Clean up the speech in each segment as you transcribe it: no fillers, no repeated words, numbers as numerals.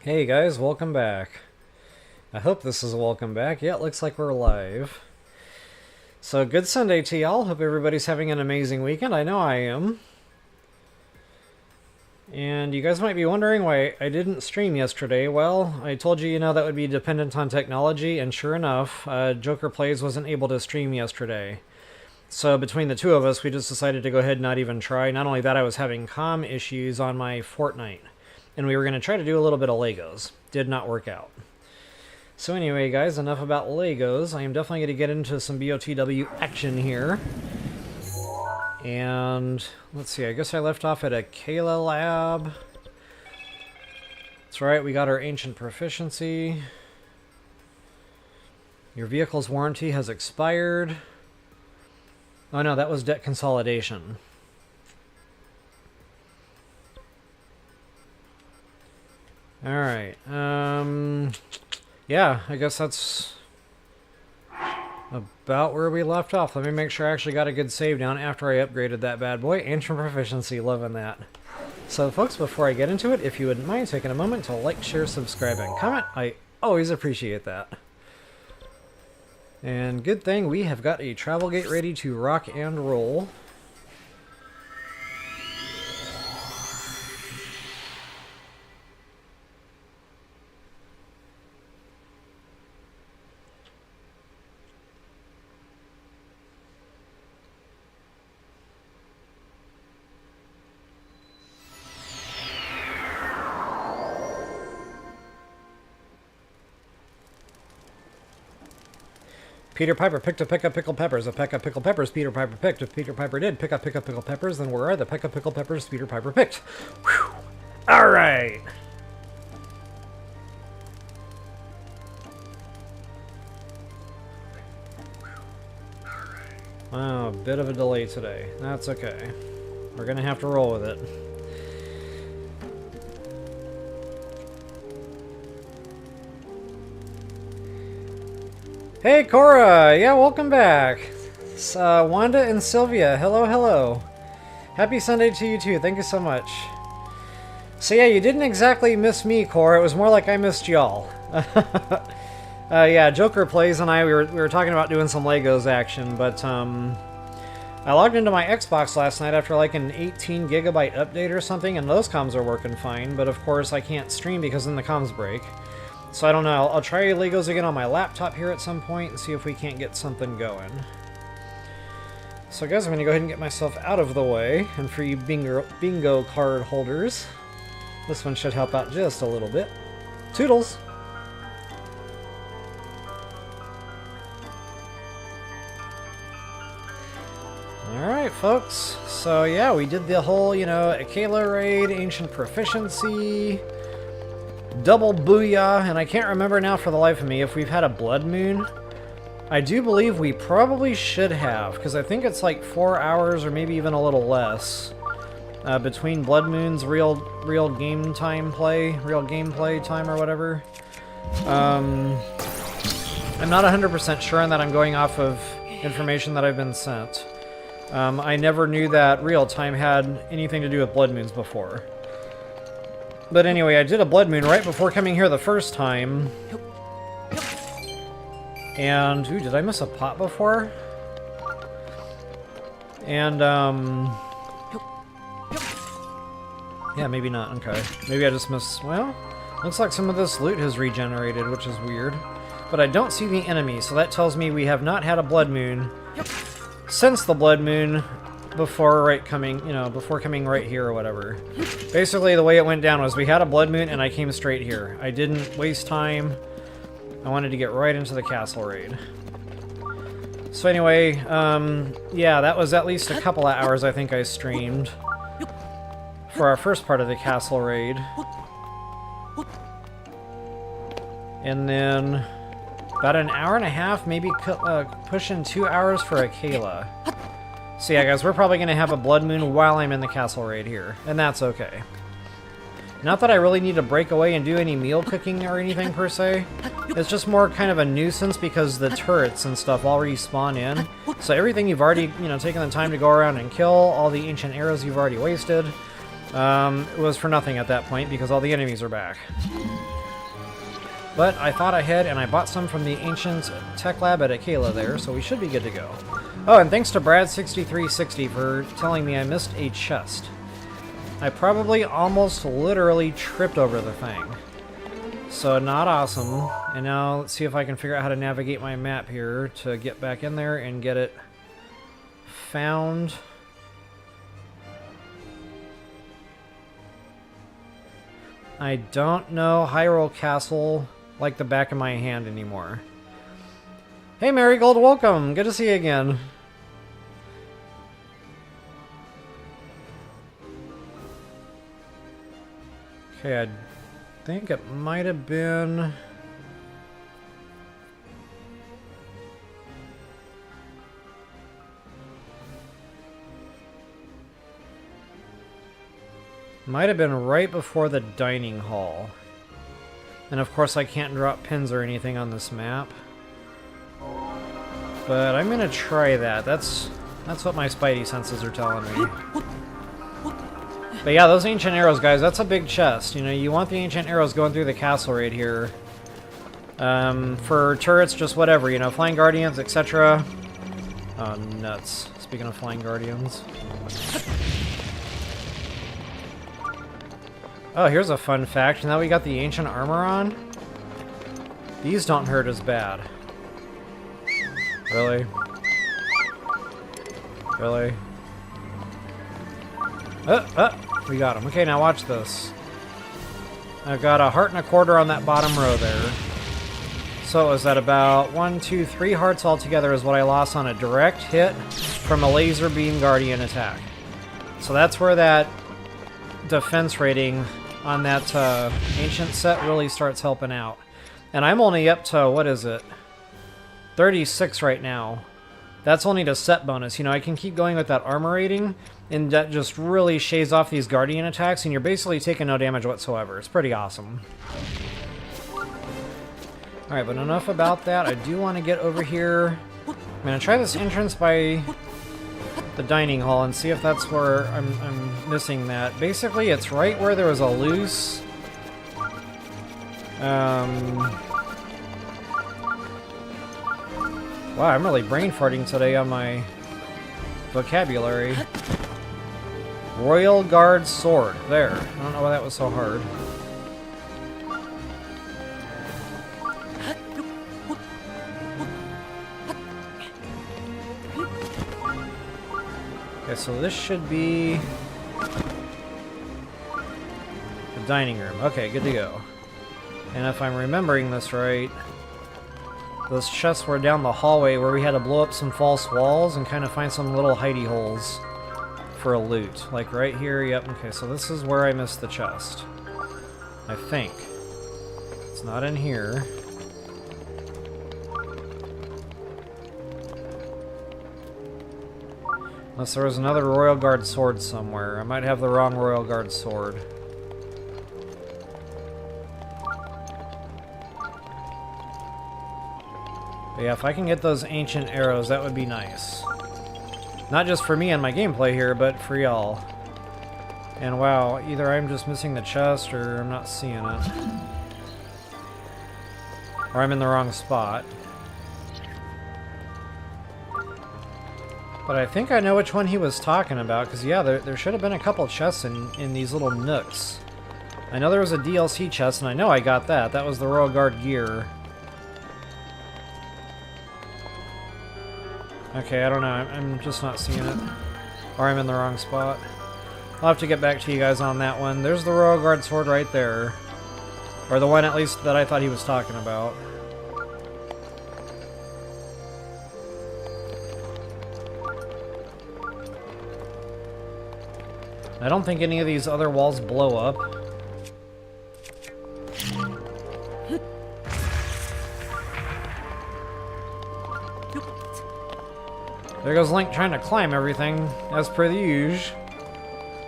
Hey guys, welcome back. I hope this is a welcome back. Yeah, it looks like we're live. So good Sunday to y'all. Hope everybody's having an amazing weekend. I know I am. And you guys might be wondering why I didn't stream yesterday. Well, I told you, that would be dependent on technology, and sure enough, Joker Plays wasn't able to stream yesterday. So between the two of us, we just decided to go ahead and not even try. Not only that, I was having comm issues on my Fortnite. And we were going to try to do a little bit of Legos. Did not work out. So anyway, guys, enough about Legos. I am definitely going to get into some BotW action here. And let's see, I guess I left off at a Kayla lab. That's right, we got our ancient proficiency. Your vehicle's warranty has expired. Oh no, that was debt consolidation. Alright, yeah, I guess that's about where we left off. Let me make sure I actually got a good save down after I upgraded that bad boy. Ancient proficiency, loving that. So folks, before I get into it, if you wouldn't mind taking a moment to like, share, subscribe, and comment, I always appreciate that. And good thing we have got a travel gate ready to rock and roll. Peter Piper picked a peck of pickled peppers. A peck of pickled peppers Peter Piper picked. If Peter Piper did pick a peck of pickled peppers, then where are the peck of pickled peppers Peter Piper picked? Whew. All right. Wow, a bit of a delay today. That's okay. We're gonna have to roll with it. Hey, Cora! Yeah, welcome back. It's, Wanda and Sylvia. Hello, hello. Happy Sunday to you, too. Thank you so much. So, yeah, you didn't exactly miss me, Cora. It was more like I missed y'all. Yeah, Joker Plays and I, we were talking about doing some Legos action, but, I logged into my Xbox last night after, like, an 18 gigabyte update or something, and those comms are working fine, but, of course, I can't stream because then the comms break. So I don't know, I'll try Legos again on my laptop here at some point and see if we can't get something going. So guys, I'm going to go ahead and get myself out of the way, and for you bingo card holders, this one should help out just a little bit. Toodles! Alright folks, so yeah, we did the whole, Akela raid, ancient proficiency, double booyah, and I can't remember now for the life of me if we've had a blood moon. I do believe we probably should have, because I think it's like 4 hours or maybe even a little less between blood moons, real gameplay time or whatever. I'm not 100% sure on that. I'm going off of information that I've been sent. I never knew that real time had anything to do with blood moons before. But anyway, I did a blood moon right before coming here the first time. And, ooh, did I miss a pot before? And, yeah, maybe not, okay. Maybe I just missed, well, looks like some of this loot has regenerated, which is weird. But I don't see the enemy, so that tells me we have not had a blood moon since the blood moon before coming right here or whatever. Basically, the way it went down was we had a blood moon and I came straight here. I didn't waste time. I wanted to get right into the castle raid. So anyway, yeah, that was at least a couple of hours I think I streamed for our first part of the castle raid. And then about an hour and a half, maybe pushing 2 hours for Akela. So yeah, guys, we're probably going to have a blood moon while I'm in the castle raid here, and that's okay. Not that I really need to break away and do any meal cooking or anything per se. It's just more kind of a nuisance because the turrets and stuff all respawn in. So everything you've already, taken the time to go around and kill, all the ancient arrows you've already wasted, was for nothing at that point because all the enemies are back. But I thought ahead and I bought some from the Ancient Tech Lab at Akela there, so we should be good to go. Oh, and thanks to Brad6360 for telling me I missed a chest. I probably almost literally tripped over the thing. So not awesome. And now let's see if I can figure out how to navigate my map here to get back in there and get it found. I don't know Hyrule Castle like the back of my hand anymore. Hey Marigold, welcome! Good to see you again. Okay, I think it might have been... Might have been right before the dining hall. And of course I can't drop pins or anything on this map. But I'm gonna try that. That's what my spidey senses are telling me. But yeah, those ancient arrows, guys, that's a big chest. You know, you want the ancient arrows going through the castle right here. For turrets, just whatever, you know, flying guardians, etc. Oh, nuts. Speaking of flying guardians. Oh, here's a fun fact. Now we got the ancient armor on. These don't hurt as bad. Really? Really? We got him. Okay, now watch this. I've got a heart and a quarter on that bottom row there. So it was at about 1, 2, 3 hearts altogether is what I lost on a direct hit from a laser beam guardian attack. So that's where that defense rating on that ancient set really starts helping out. And I'm only up to, what is it? 36 right now. That's only the set bonus. You know, I can keep going with that armor rating, and that just really shaves off these guardian attacks, and you're basically taking no damage whatsoever. It's pretty awesome. Alright, but enough about that. I do want to get over here. I'm going to try this entrance by the dining hall and see if that's where I'm missing that. Basically, it's right where there was a loose... Wow, I'm really brain farting today on my vocabulary. Royal Guard Sword. There. I don't know why that was so hard. Okay, so this should be the dining room. Okay, good to go. And if I'm remembering this right, those chests were down the hallway where we had to blow up some false walls and kind of find some little hidey holes for a loot. Like right here, yep. Okay, so this is where I missed the chest. I think. It's not in here. Unless there was another Royal Guard sword somewhere. I might have the wrong Royal Guard sword. But yeah, if I can get those ancient arrows, that would be nice. Not just for me and my gameplay here, but for y'all. And wow, either I'm just missing the chest or I'm not seeing it. Or I'm in the wrong spot. But I think I know which one he was talking about, because yeah, there should have been a couple chests in these little nooks. I know there was a DLC chest, and I know I got that. That was the Royal Guard gear. Okay, I don't know. I'm just not seeing it. Or I'm in the wrong spot. I'll have to get back to you guys on that one. There's the Royal Guard sword right there. Or the one, at least, that I thought he was talking about. I don't think any of these other walls blow up. There goes Link trying to climb everything, as per the usual.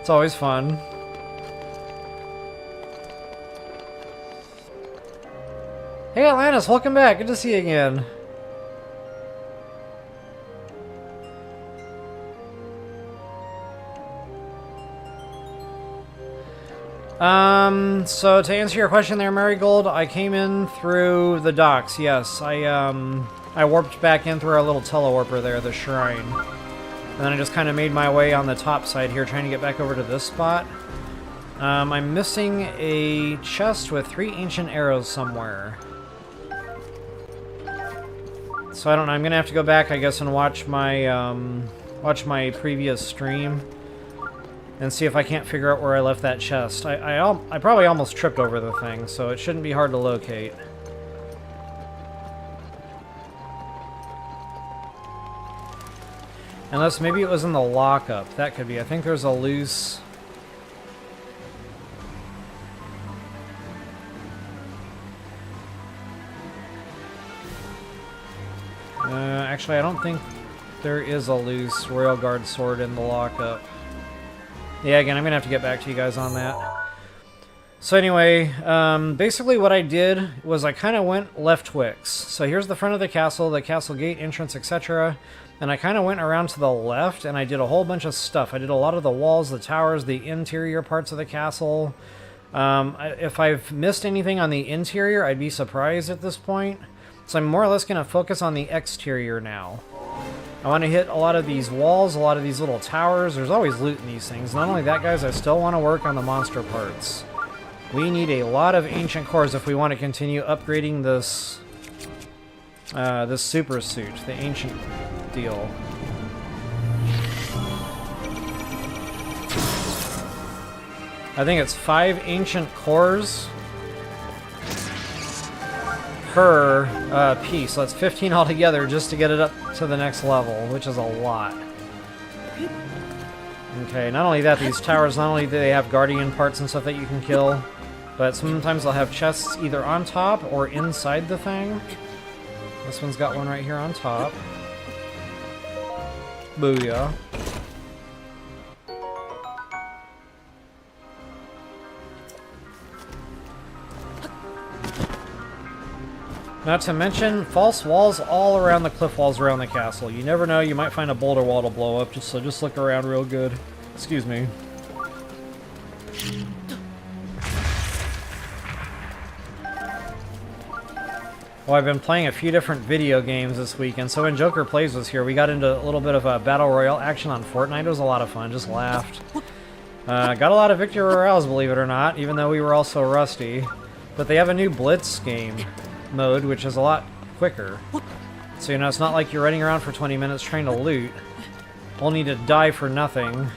It's always fun. Hey Atlantis, welcome back. Good to see you again. So to answer your question there, Marigold, I came in through the docks, yes. I warped back in through our little telewarper there, the shrine. And then I just kind of made my way on the top side here, trying to get back over to this spot. I'm missing a chest with 3 ancient arrows somewhere. So I don't know, I'm gonna have to go back, I guess, and watch my previous stream and see if I can't figure out where I left that chest. I probably almost tripped over the thing, so it shouldn't be hard to locate. Unless maybe it was in the lockup. That could be. I think there's a loose... actually, I don't think there is a loose Royal Guard sword in the lockup. Yeah, again, I'm going to have to get back to you guys on that. So anyway, basically what I did was I kind of went left Twix. So here's the front of the castle gate, entrance, etc. And I kind of went around to the left and I did a whole bunch of stuff. I did a lot of the walls, the towers, the interior parts of the castle. If I've missed anything on the interior, I'd be surprised at this point. So I'm more or less going to focus on the exterior now. I want to hit a lot of these walls, a lot of these little towers. There's always loot in these things. Not only that, guys, I still want to work on the monster parts. We need a lot of ancient cores if we want to continue upgrading this this super suit, the ancient deal. I think it's 5 ancient cores per piece, so that's 15 altogether just to get it up to the next level, which is a lot. Okay, not only that, these towers, not only do they have guardian parts and stuff that you can kill, but sometimes they'll have chests either on top or inside the thing. This one's got one right here on top. Booyah. Not to mention, false walls all around the cliff walls around the castle. You never know, you might find a boulder wall to blow up, so just look around real good. Excuse me. Well, I've been playing a few different video games this week, and so when Joker Plays was here, we got into a little bit of a Battle Royale action on Fortnite. It was a lot of fun, just laughed. Got a lot of Victory Royales, believe it or not, even though we were all so rusty. But they have a new Blitz game mode, which is a lot quicker. So, you know, it's not like you're running around for 20 minutes trying to loot, only to die for nothing.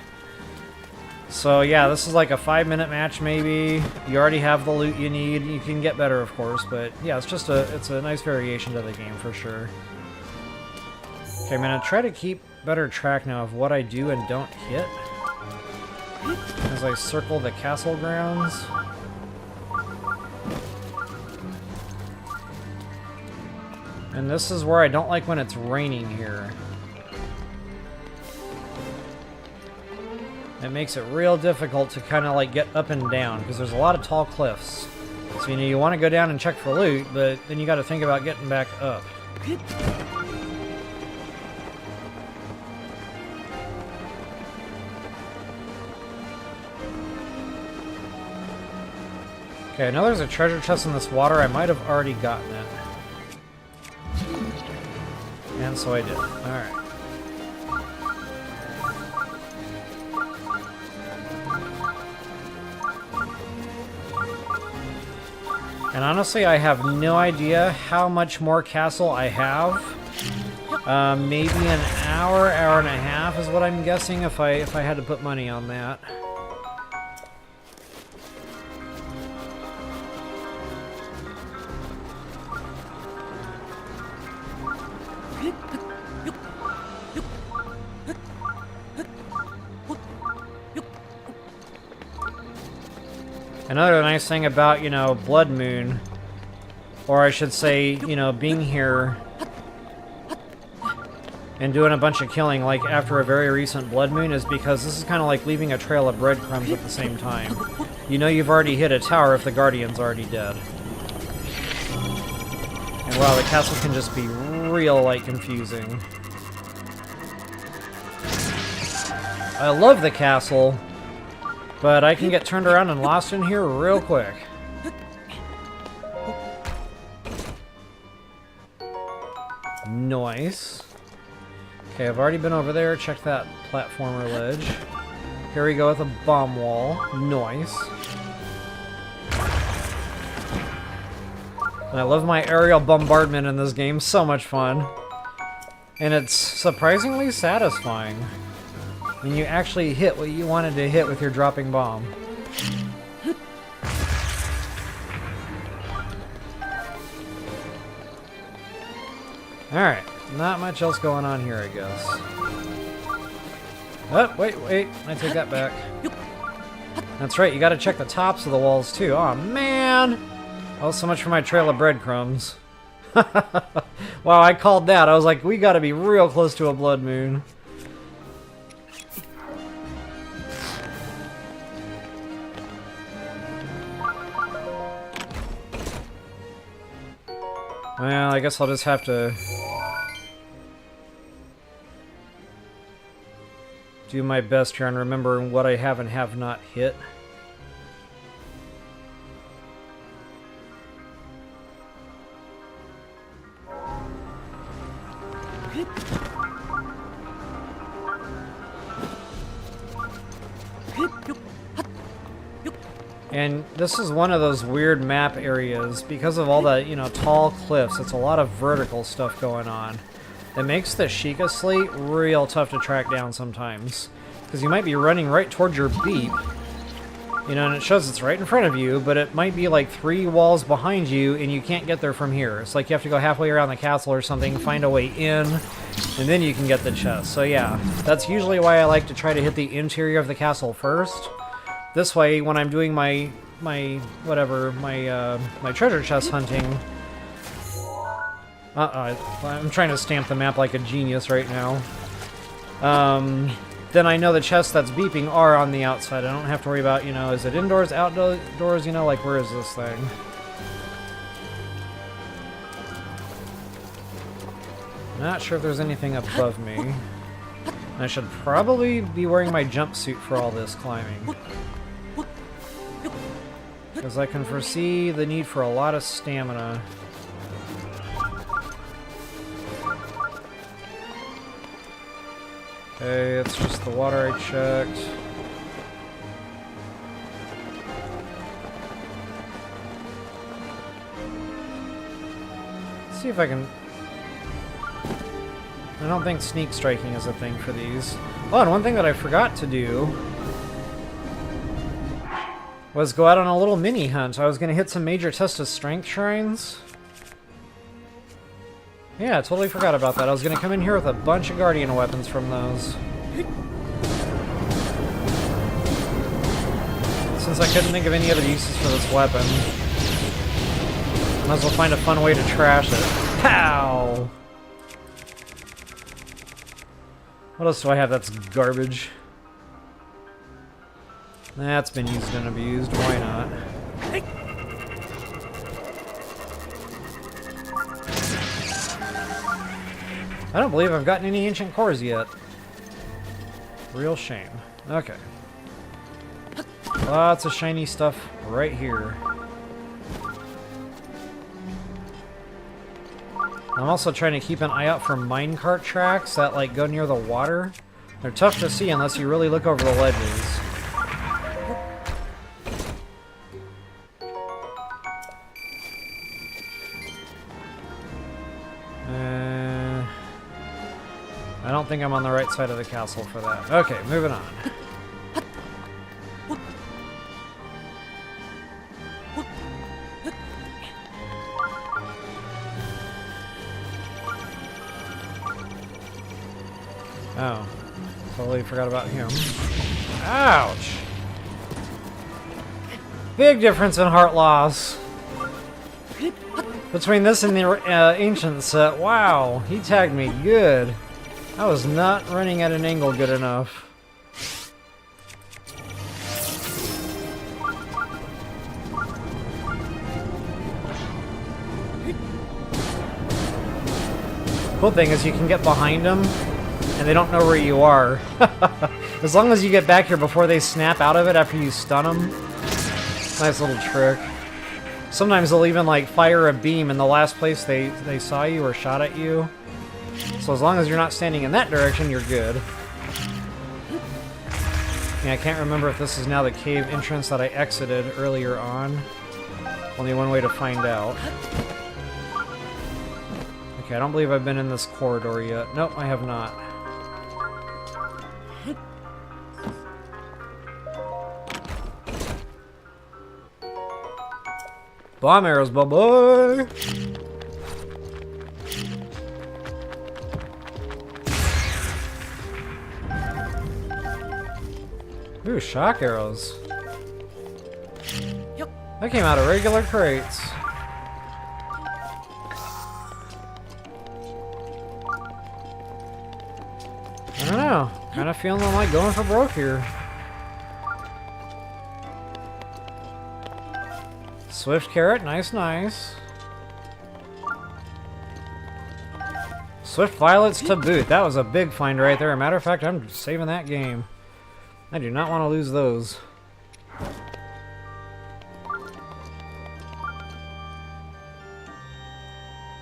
So, yeah, this is like a 5-minute match, maybe. You already have the loot you need. You can get better, of course, but yeah, it's a nice variation to the game for sure. Okay, I'm gonna try to keep better track now of what I do and don't hit as I circle the castle grounds. And this is where I don't like when it's raining here. It makes it real difficult to kind of like get up and down because there's a lot of tall cliffs. So, you know, you want to go down and check for loot, but then you got to think about getting back up. Okay, I know there's a treasure chest in this water. I might have already gotten it. And so I did. Alright. And honestly, I have no idea how much more castle I have. Maybe an hour, hour and a half is what I'm guessing if I had to put money on that. Another nice thing about, you know, Blood Moon, or I should say, you know, being here and doing a bunch of killing, like after a very recent Blood Moon, is because this is kind of like leaving a trail of breadcrumbs at the same time. You know you've already hit a tower if the Guardian's already dead. And wow, the castle can just be real, like, confusing. I love the castle. But I can get turned around and lost in here real quick. Nice. Okay, I've already been over there. Check that platformer ledge. Here we go with a bomb wall. Nice. And I love my aerial bombardment in this game. So much fun. And it's surprisingly satisfying when you actually hit what you wanted to hit with your dropping bomb. Alright, not much else going on here, I guess. Oh, wait, I take that back. That's right, you gotta check the tops of the walls too. Aw, man! Oh, so much for my trail of breadcrumbs. Wow, I called that. I was like, we gotta be real close to a blood moon. Well, I guess I'll just have to do my best here on remembering what I have and have not hit. And this is one of those weird map areas because of all the, you know, tall cliffs. It's a lot of vertical stuff going on. It makes the Sheikah Slate real tough to track down sometimes. Because you might be running right towards your beep, you know, and it shows it's right in front of you, but it might be like 3 walls behind you and you can't get there from here. It's like you have to go halfway around the castle or something, find a way in, and then you can get the chest. So yeah, that's usually why I like to try to hit the interior of the castle first. This way, when I'm doing my treasure chest hunting... I'm trying to stamp the map like a genius right now. Then I know the chests that's beeping are on the outside. I don't have to worry about, you know, is it indoors, outdoors, you know, like where is this thing? Not sure if there's anything above me. I should probably be wearing my jumpsuit for all this climbing. Because I can foresee the need for a lot of stamina. Okay, it's just the water I checked. Let's see if I can... I don't think sneak striking is a thing for these. Oh, and one thing that I forgot to do was go out on a little mini hunt. I was going to hit some major test of strength shrines. Yeah, I totally forgot about that. I was going to come in here with a bunch of guardian weapons from those. Since I couldn't think of any other uses for this weapon, might as well find a fun way to trash it. Pow! What else do I have that's garbage? That's been used and abused. Why not? I don't believe I've gotten any ancient cores yet. Real shame. Okay. Lots of shiny stuff right here. I'm also trying to keep an eye out for minecart tracks that like go near the water. They're tough to see unless you really look over the ledges. I don't think I'm on the right side of the castle for that. Okay, moving on. Oh, totally forgot about him. Ouch! Big difference in heart loss between this and the ancient set. Wow, he tagged me good. I was not running at an angle good enough. Cool thing is you can get behind them and they don't know where you are. As long as you get back here before they snap out of it after you stun them. Nice little trick. Sometimes they'll even like fire a beam in the last place they saw you or shot at you. So as long as you're not standing in that direction, you're good. Yeah, I can't remember if this is now the cave entrance that I exited earlier on. Only one way to find out. Okay, I don't believe I've been in this corridor yet. Nope, I have not. Bomb arrows, bye-bye! Ooh, shock arrows. That came out of regular crates. I don't know. Kind of feeling like going for broke here. Swift carrot, nice, nice. Swift violets to boot. That was a big find right there. As a matter of fact, I'm saving that game. I do not want to lose those.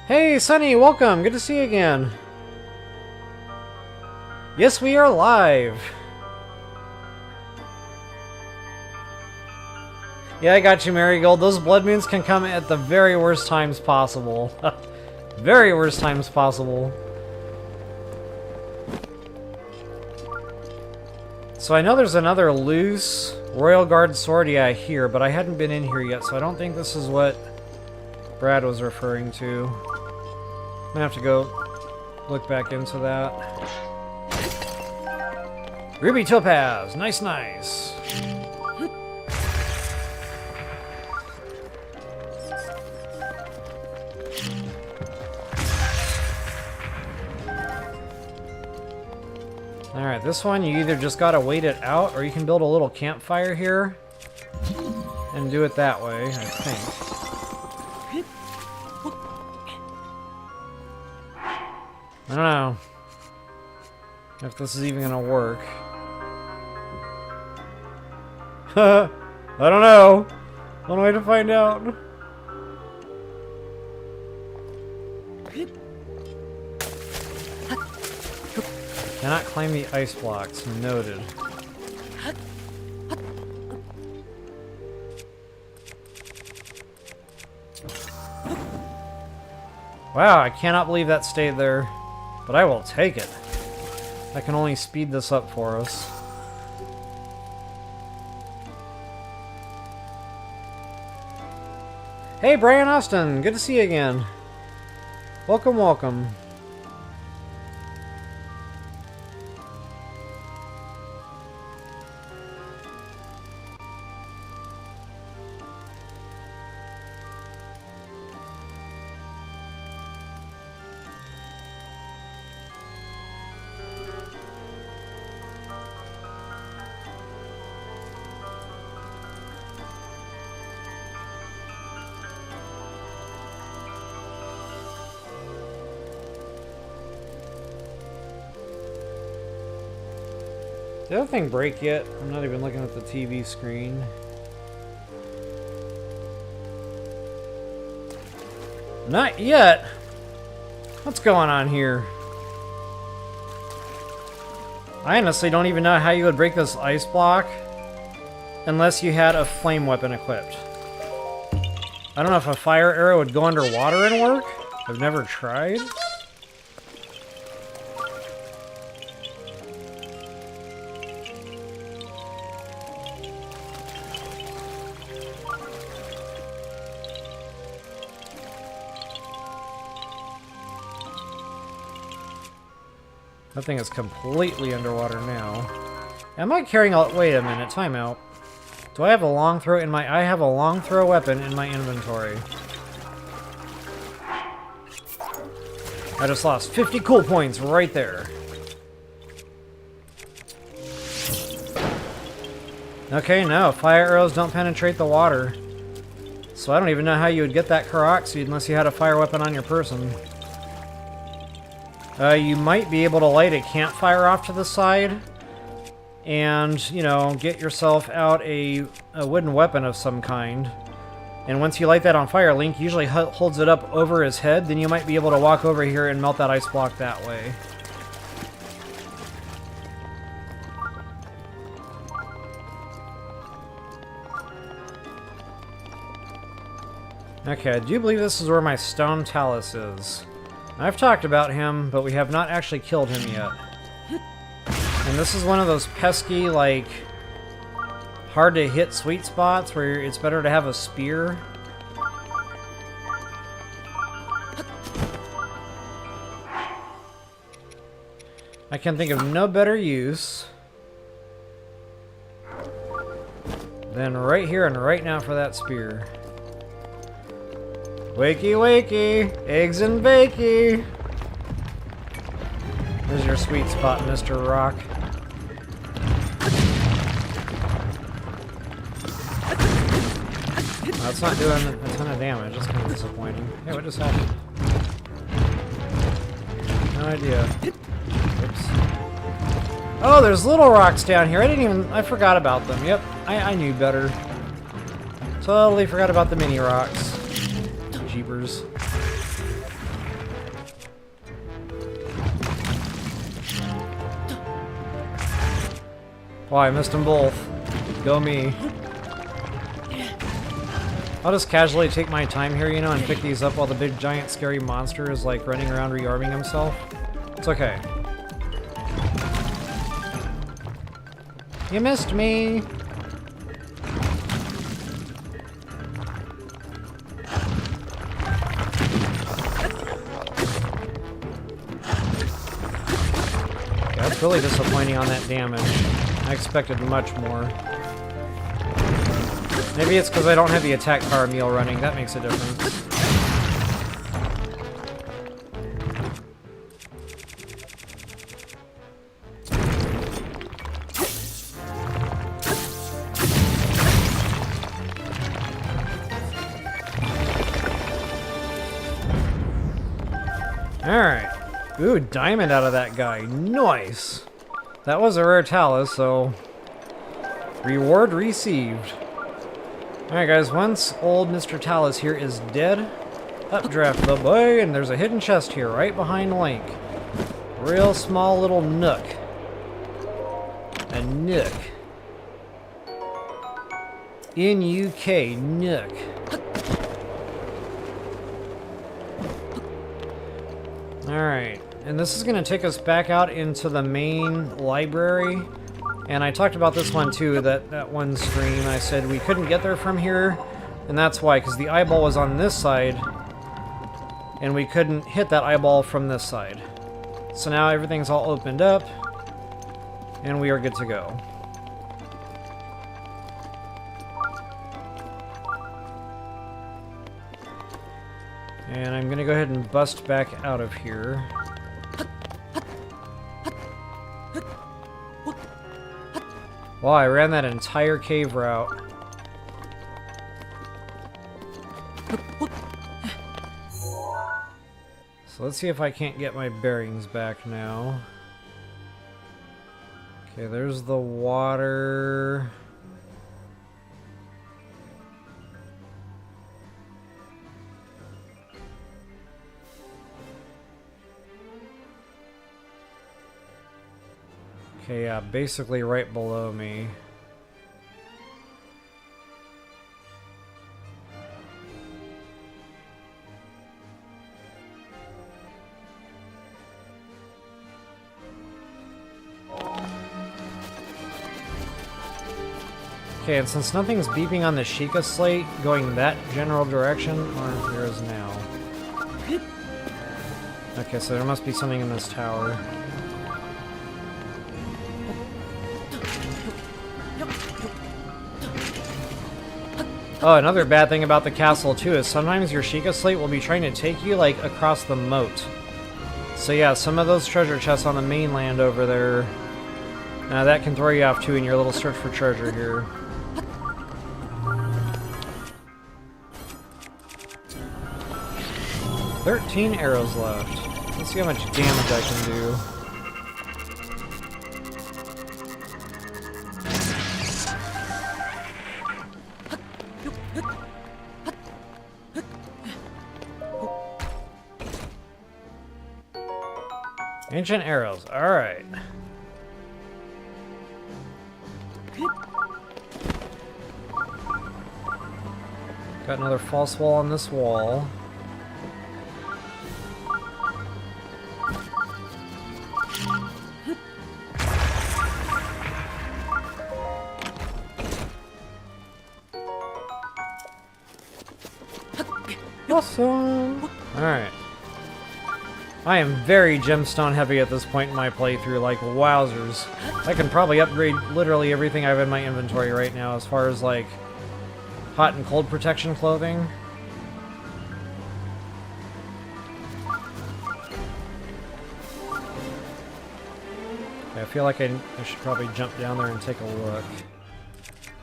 Hey, Sunny, welcome. Good to see you again. Yes, we are live. Yeah, I got you, Marigold. Those blood moons can come at the very worst times possible. Very worst times possible. So I know there's another loose Royal Guard sword, yeah, here, but I hadn't been in here yet, so I don't think this is what Brad was referring to. I'm gonna have to go look back into that. Ruby Topaz, nice, nice. Alright, this one you either just gotta wait it out, or you can build a little campfire here and do it that way, I think. I don't know if this is even gonna work. I don't know. One way to find out. Cannot climb the ice blocks. Noted. Wow, I cannot believe that stayed there. But I will take it. I can only speed this up for us. Hey, Brian Austin. Good to see you again. Welcome, welcome. Did the other thing break yet? I'm not even looking at the TV screen. Not yet. What's going on here? I honestly don't even know how you would break this ice block unless you had a flame weapon equipped. I don't know if a fire arrow would go underwater and work. I've never tried. That thing is completely underwater now. Am I carrying a... Wait a minute, timeout. Do I have a long throw in my... I have a long throw weapon in my inventory. I just lost 50 cool points right there. Okay, no. Fire arrows don't penetrate the water. So I don't even know how you would get that Koroks unless you had a fire weapon on your person. You might be able to light a campfire off to the side and, you know, get yourself out a wooden weapon of some kind. And once you light that on fire, Link usually holds it up over his head, then you might be able to walk over here and melt that ice block that way. Okay, I do believe this is where my stone talus is. I've talked about him, but we have not actually killed him yet. And this is one of those pesky, like, hard to hit sweet spots where it's better to have a spear. I can think of no better use than right here and right now for that spear. Wakey, wakey, eggs and bakey. There's your sweet spot, Mr. Rock. That's not doing a ton of damage. That's kind of disappointing. Hey, what just happened? No idea. Oops. Oh, there's little rocks down here. I forgot about them. Yep, I knew better. Totally forgot about the mini rocks. Jeepers. Wow, I missed them both. Go me. I'll just casually take my time here, you know, and pick these up while the big giant scary monster is like running around rearming himself. It's okay. You missed me! Yeah, that's really disappointing on that damage. I expected much more. Maybe it's because I don't have the attack power meal running. That makes a difference. Alright. Ooh, diamond out of that guy. Nice! That was a rare talus, so... reward received. Alright guys, once old Mr. Talus here is dead, updraft the boy, and there's a hidden chest here right behind Link. Real small little nook. A nook. N-U-K, nook. Alright, and this is going to take us back out into the main library. And I talked about this one too, that one stream. I said we couldn't get there from here, and that's why, because the eyeball was on this side, and we couldn't hit that eyeball from this side. So now everything's all opened up, and we are good to go. And I'm going to go ahead and bust back out of here. Wow, I ran that entire cave route. So let's see if I can't get my bearings back now. Okay, there's the water. Okay, yeah, basically right below me. Okay, and since nothing's beeping on the Sheikah slate going that general direction, or there is now. Okay, so there must be something in this tower. Oh, another bad thing about the castle too is sometimes your Sheikah slate will be trying to take you like across the moat. So yeah, some of those treasure chests on the mainland over there, that can throw you off too in your little search for treasure here. "13 arrows left. Let's see how much damage I can do. Ancient arrows. Alright. Got another false wall on this wall. Awesome! Alright. I am very gemstone heavy at this point in my playthrough, like wowzers. I can probably upgrade literally everything I have in my inventory right now as far as like hot and cold protection clothing. I feel like I should probably jump down there and take a look.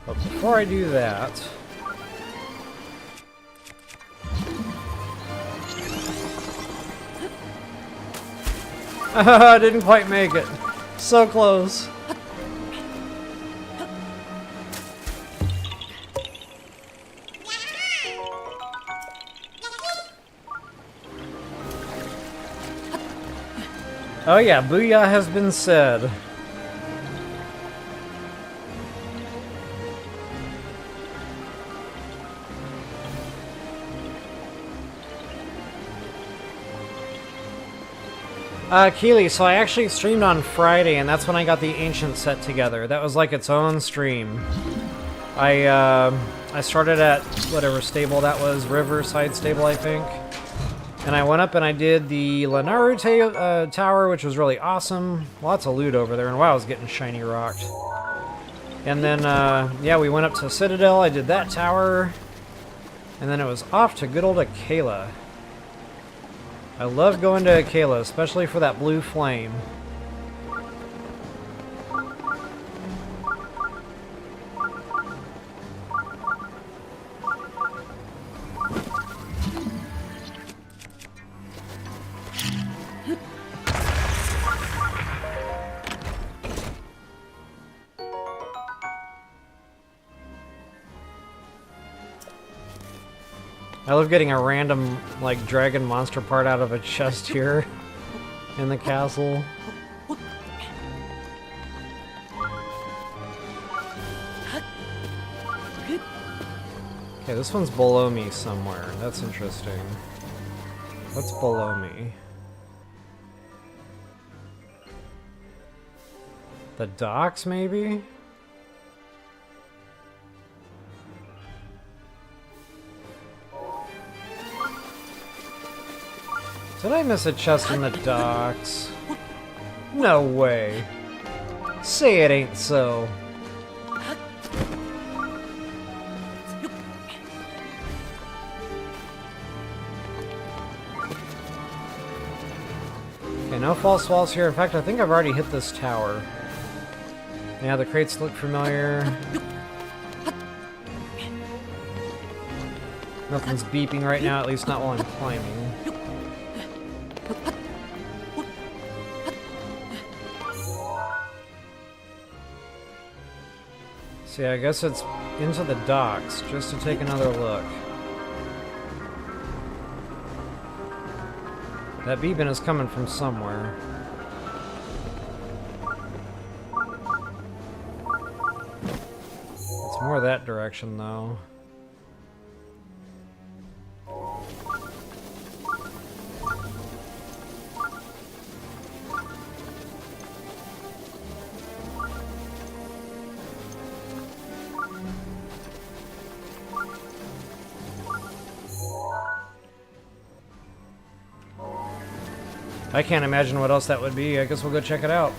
But before I do that... I didn't quite make it. So close. Oh yeah, booyah has been said. Keely, so I actually streamed on Friday, and that's when I got the Ancient set together. That was like its own stream. I started at whatever stable that was, Riverside Stable, I think. And I went up and I did the Lenaru Tower, which was really awesome. Lots of loot over there, and wow, I was getting shiny rocked. And then, yeah, we went up to Citadel, I did that tower. And then it was off to good old Akela. I love going to Akela, especially for that blue flame. I love getting a random, like, dragon monster part out of a chest here in the castle. Okay, this one's below me somewhere. That's interesting. What's below me? The docks, maybe? Did I miss a chest in the docks? No way. Say it ain't so. Okay, no false walls here. In fact, I think I've already hit this tower. Yeah, the crates look familiar. Nothing's beeping right now, at least not while I'm climbing. See, I guess it's into the docks, just to take another look. That beeping is coming from somewhere. It's more that direction, though. I can't imagine what else that would be. I guess we'll go check it out.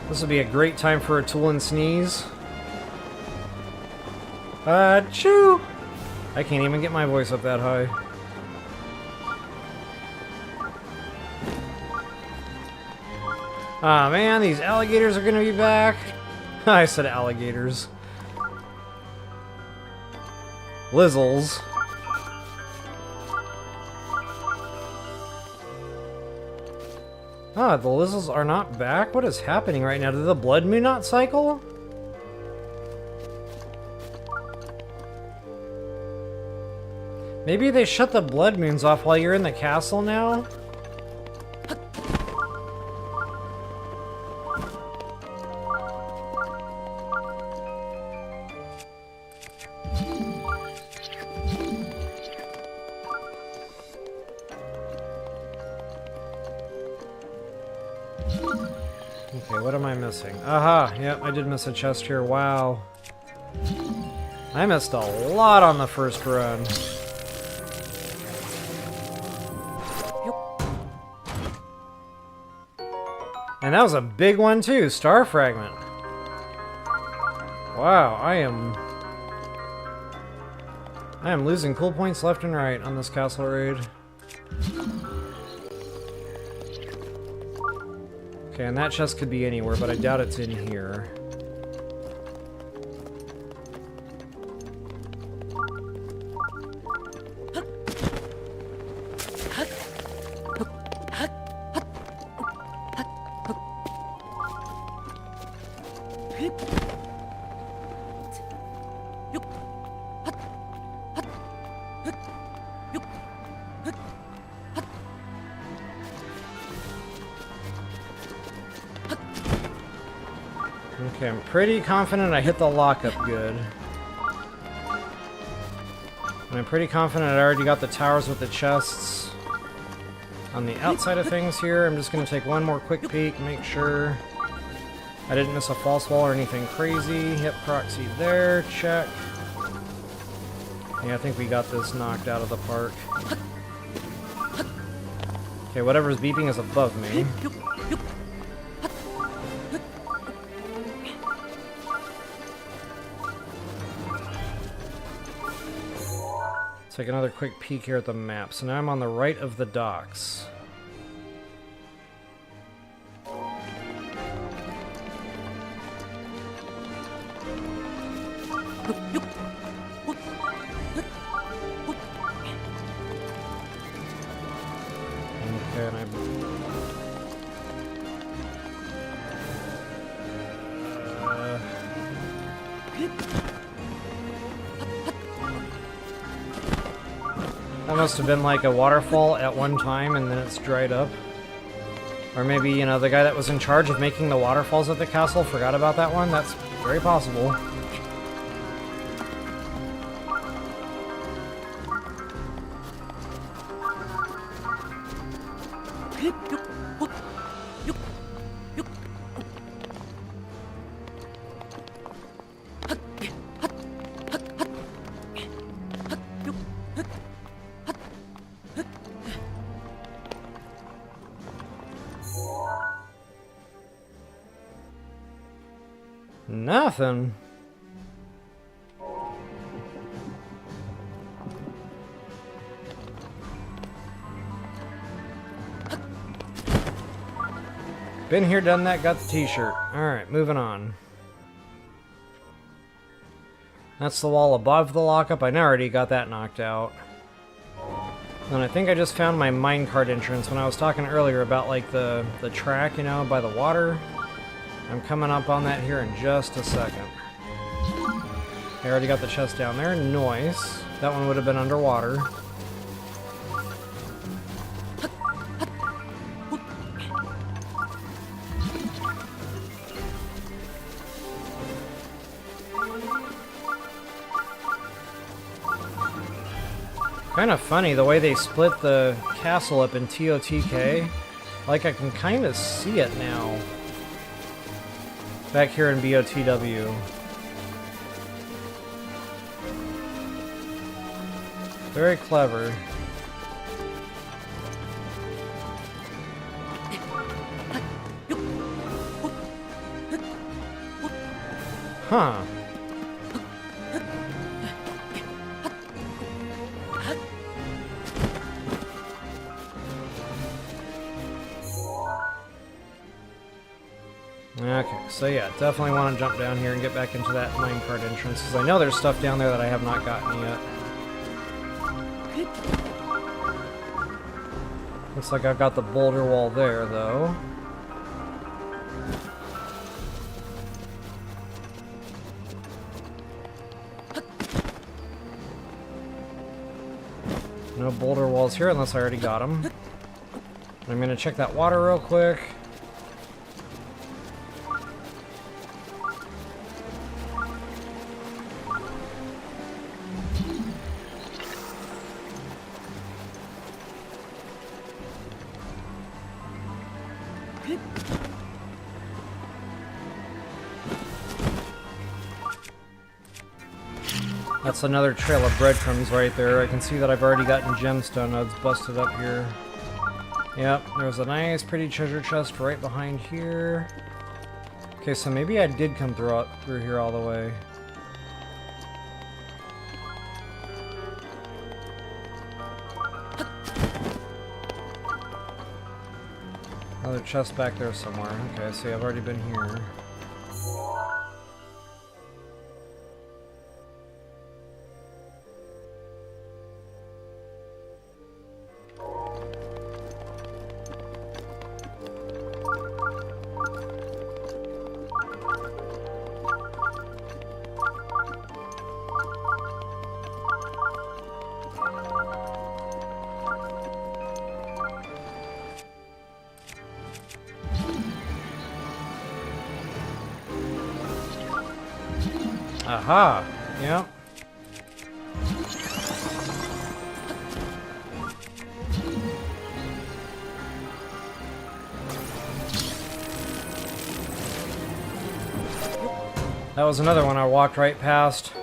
This would be a great time for a tool and sneeze. Achoo! I can't even get my voice up that high. Aw, man, these alligators are gonna be back. I said alligators. Lizzles. Ah, the Lizzles are not back? What is happening right now? Did the blood moon not cycle? Maybe they shut the blood moons off while you're in the castle now? Okay, what am I missing? Aha! Yep, I did miss a chest here. Wow. I missed a lot on the first run. And that was a big one too, Star Fragment. Wow, I am losing cool points left and right on this castle raid. Okay, and that chest could be anywhere, but I doubt it's in here. Okay, I'm pretty confident I hit the lockup good. And I'm pretty confident I already got the towers with the chests on the outside of things here. I'm just going to take one more quick peek, make sure I didn't miss a false wall or anything crazy. Yep, proxy there, check. Yeah, I think we got this knocked out of the park. Okay, whatever's beeping is above me. Take another quick peek here at the map. So now I'm on the right of the docks. Okay, and that must have been like a waterfall at one time and then it's dried up. Or maybe, you know, the guy that was in charge of making the waterfalls at the castle forgot about that one. That's very possible. Nothing. Been here, done that, got the t-shirt. Alright, moving on. That's the wall above the lockup. I already got that knocked out. And I think I just found my minecart entrance when I was talking earlier about like the track, you know, by the water. I'm coming up on that here in just a second. I already got the chest down there. Nice. That one would have been underwater. Kind of funny the way they split the castle up in TOTK. Like I can kind of see it now. Back here in BOTW. Very clever. Huh. Okay, so yeah, definitely want to jump down here and get back into that minecart entrance, because I know there's stuff down there that I have not gotten yet. Looks like I've got the boulder wall there, though. No boulder walls here unless I already got them. I'm gonna check that water real quick. That's another trail of breadcrumbs right there. I can see that I've already gotten gemstone nodes busted up here. Yep, there's a nice pretty treasure chest right behind here. Okay, so maybe I did come through here all the way. Another chest back there somewhere. Okay, see, I've already been here. Aha! Yep. That was another one I walked right past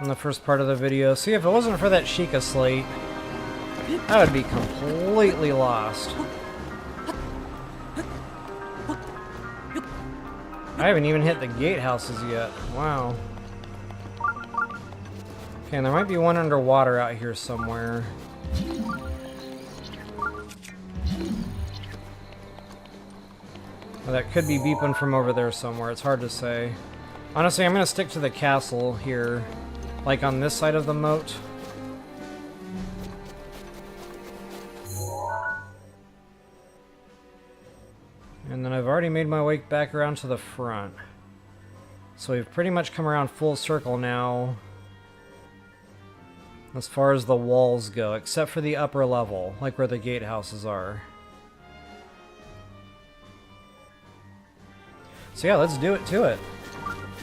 in the first part of the video. See, if it wasn't for that Sheikah slate, I would be completely lost. I haven't even hit the gatehouses yet. Wow. Okay, and there might be one underwater out here somewhere. Well, that could be beeping from over there somewhere. It's hard to say. Honestly, I'm going to stick to the castle here. Like on this side of the moat. And then I've already made my way back around to the front. So we've pretty much come around full circle now. As far as the walls go, except for the upper level, like where the gatehouses are. So yeah, let's do it to it.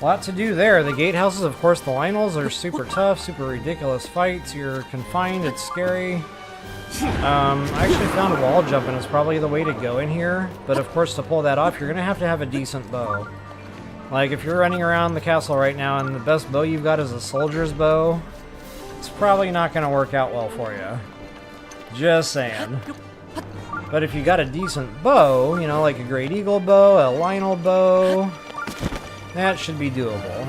A lot to do there. The gatehouses, of course, the Lionels are super tough, super ridiculous fights. You're confined, it's scary. I actually found wall jumping is probably the way to go in here, but of course to pull that off you're gonna have to have a decent bow. Like if you're running around the castle right now and the best bow you've got is a soldier's bow, it's probably not gonna work out well for you. Just saying. But if you got a decent bow, you know, like a Great Eagle bow, a Lionel bow, that should be doable.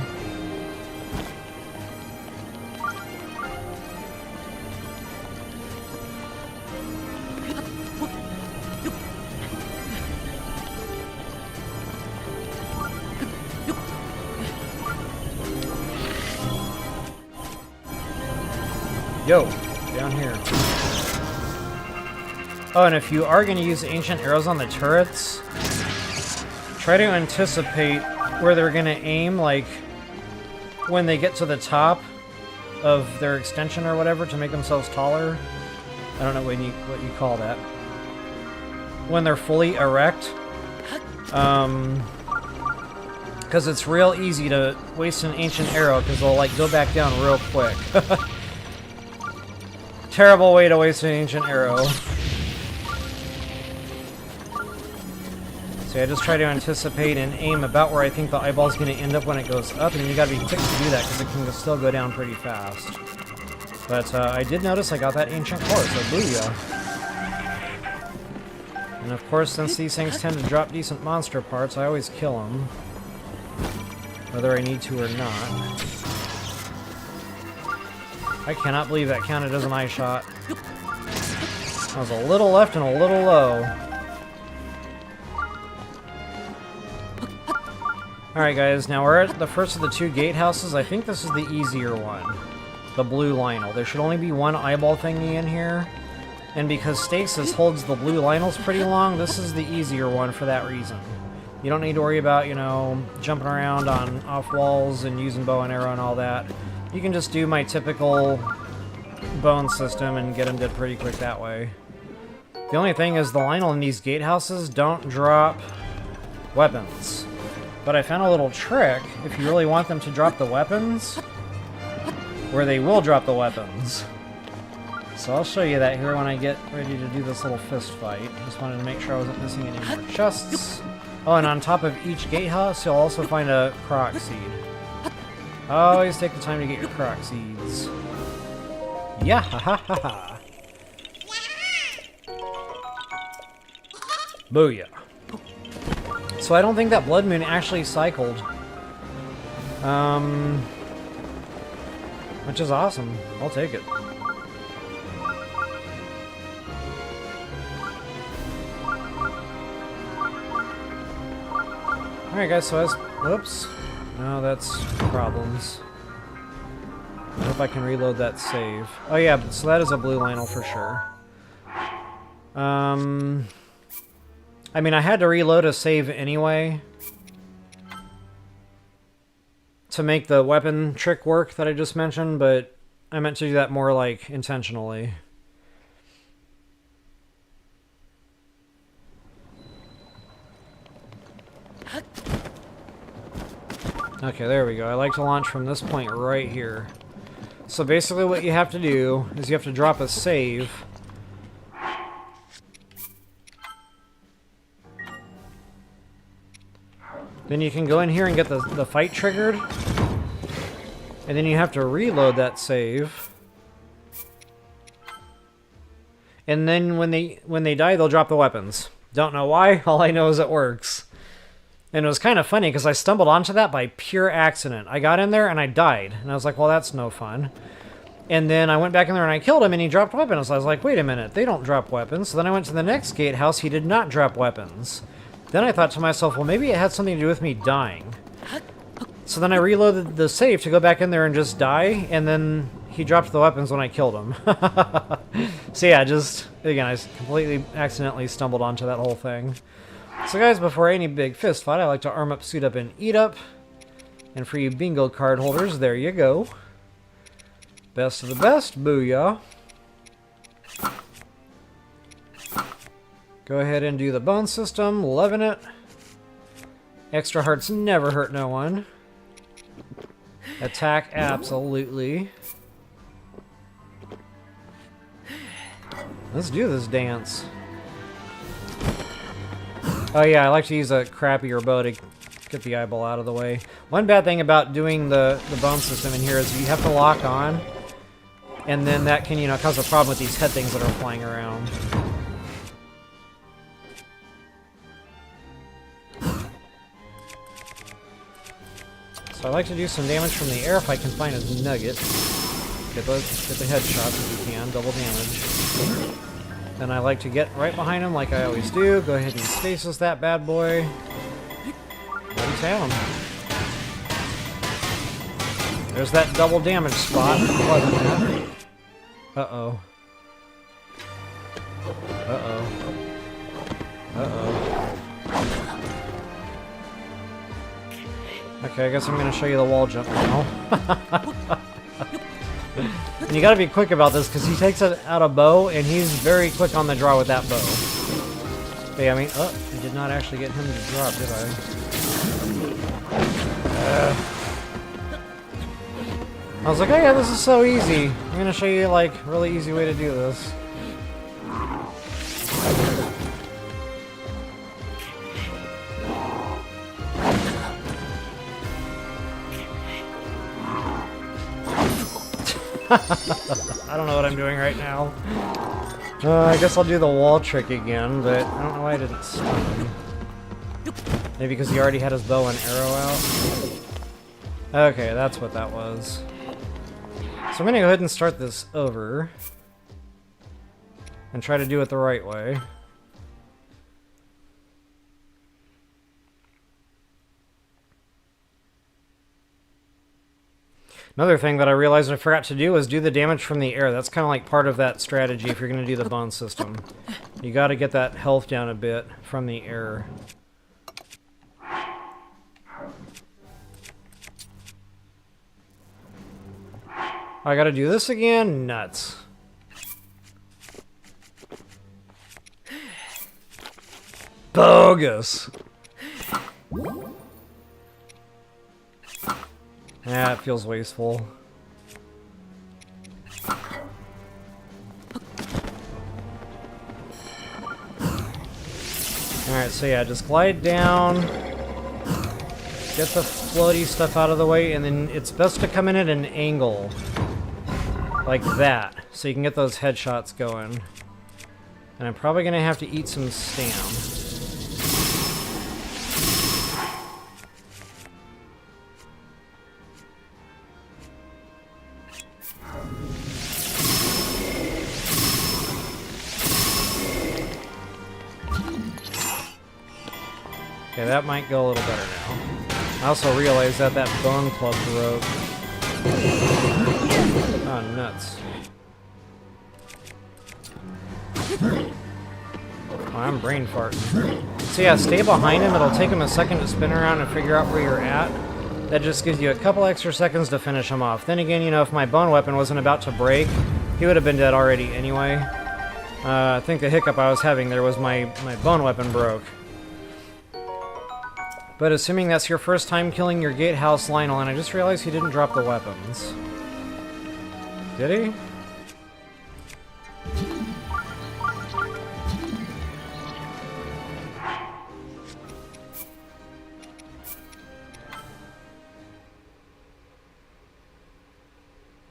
Yo, down here. Oh, and if you are going to use ancient arrows on the turrets, try to anticipate where they're going to aim, like when they get to the top of their extension or whatever to make themselves taller. I don't know what you call that. When they're fully erect. Because it's real easy to waste an ancient arrow because they'll like go back down real quick. Terrible way to waste an ancient arrow. So I just try to anticipate and aim about where I think the eyeball's going to end up when it goes up, and you got to be quick to do that because it can still go down pretty fast. But I did notice I got that ancient core, so booyah. And of course, since these things tend to drop decent monster parts, I always kill them. Whether I need to or not. I cannot believe that counted as an eye shot. I was a little left and a little low. Alright guys, now we're at the first of the two gatehouses. I think this is the easier one. The blue Lionel. There should only be one eyeball thingy in here. And because Stasis holds the blue Lionels pretty long, this is the easier one for that reason. You don't need to worry about, you know, jumping around on off walls and using bow and arrow and all that. You can just do my typical bone system and get him dead pretty quick that way. The only thing is the Lionel in these gatehouses don't drop weapons. But I found a little trick if you really want them to drop the weapons, where they will drop the weapons. So I'll show you that here when I get ready to do this little fist fight. Just wanted to make sure I wasn't missing any more chests. Oh, and on top of each gatehouse, you'll also find a Korok seed. Always take the time to get your Korok seeds. Yeah, ha ha ha ha. Booyah. So I don't think that Blood Moon actually cycled. Which is awesome. I'll take it. Alright guys, so as... Whoops. No, that's problems. I hope I can reload that save. Oh yeah, so that is a blue Lionel for sure. I mean, I had to reload a save anyway to make the weapon trick work that I just mentioned, but I meant to do that more, like, intentionally. Okay, there we go. I like to launch from this point right here. So basically what you have to do is you have to drop a save. Then you can go in here and get the fight triggered. And then you have to reload that save. And then when they die, they'll drop the weapons. Don't know why, all I know is it works. And it was kind of funny because I stumbled onto that by pure accident. I got in there and I died. And I was like, well, that's no fun. And then I went back in there and I killed him and he dropped weapons. So I was like, wait a minute, they don't drop weapons. So then I went to the next gatehouse, he did not drop weapons. Then I thought to myself, well, maybe it had something to do with me dying. So then I reloaded the save to go back in there and just die, and then he dropped the weapons when I killed him. So yeah, just, again, I completely accidentally stumbled onto that whole thing. So guys, before any big fist fight, I like to arm up, suit up, and eat up. And for you bingo card holders, there you go. Best of the best, booyah. Go ahead and do the bone system, loving it. Extra hearts never hurt no one. Attack, absolutely. Let's do this dance. Oh yeah, I like to use a crappier bow to get the eyeball out of the way. One bad thing about doing the bone system in here is you have to lock on. And then that can, you know, cause a problem with these head things that are flying around. So I like to do some damage from the air if I can find a nugget. Get the headshots if you can, double damage. Then I like to get right behind him like I always do. Go ahead and stasis that bad boy. Let him down. There's that double damage spot. Uh-oh. Uh-oh. Uh-oh. Okay, I guess I'm gonna show you the wall jump now. And you gotta be quick about this, because he takes out a bow, and he's very quick on the draw with that bow. Okay, I mean, oh, I did not actually get him to drop, did I? I was like, oh yeah, this is so easy. I'm gonna show you, like, a really easy way to do this. I don't know what I'm doing right now. I guess I'll do the wall trick again, but I don't know why I didn't stun him. Maybe because he already had his bow and arrow out? Okay, that's what that was. So I'm gonna go ahead and start this over. And try to do it the right way. Another thing that I realized I forgot to do is do the damage from the air. That's kind of like part of that strategy if you're going to do the bone system. You got to get that health down a bit from the air. I gotta do this again? Nuts. Bogus. Yeah, it feels wasteful. Alright, so yeah, just glide down. Get the floaty stuff out of the way, and then it's best to come in at an angle. Like that, so you can get those headshots going. And I'm probably going to have to eat some stam. Okay, that might go a little better now. I also realized that that bone club broke. Oh, nuts. Oh, I'm brain farting. So yeah, stay behind him. It'll take him a second to spin around and figure out where you're at. That just gives you a couple extra seconds to finish him off. Then again, you know, if my bone weapon wasn't about to break, he would have been dead already anyway. I think the hiccup I was having there was my bone weapon broke. But assuming that's your first time killing your Gatehouse Lionel, and I just realized he didn't drop the weapons. Did he?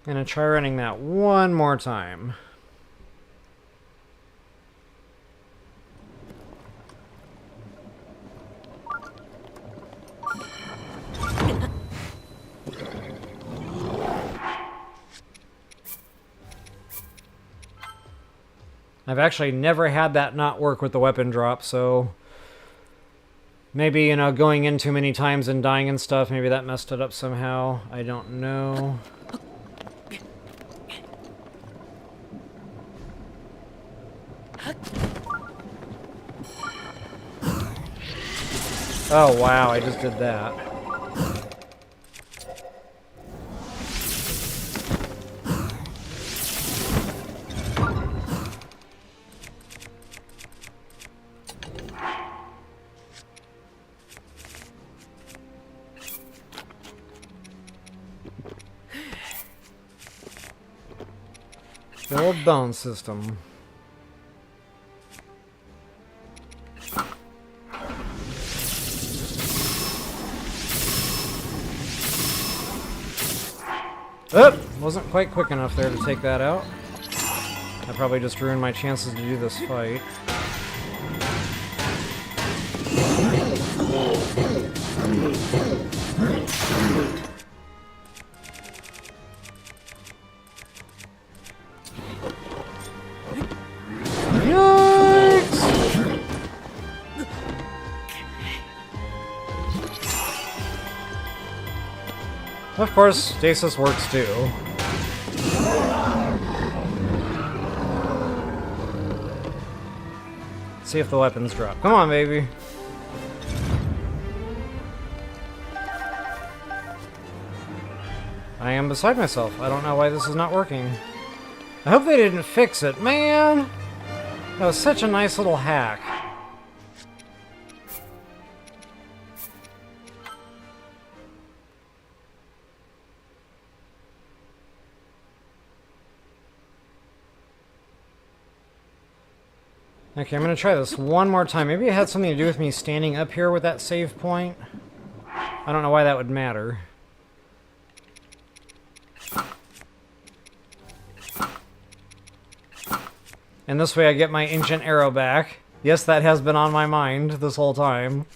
I'm gonna try running that one more time. I've actually never had that not work with the weapon drop, so maybe, you know, going in too many times and dying and stuff, maybe that messed it up somehow. I don't know. Oh wow, I just did that. The old bone system. Oh! Wasn't quite quick enough there to take that out. I probably just ruined my chances to do this fight. Of course, stasis works too. See if the weapons drop. Come on, baby. I am beside myself. I don't know why this is not working. I hope they didn't fix it. Man! That was such a nice little hack. Okay, I'm gonna try this one more time. Maybe it had something to do with me standing up here with that save point. I don't know why that would matter. And this way I get my ancient arrow back. Yes, that has been on my mind this whole time.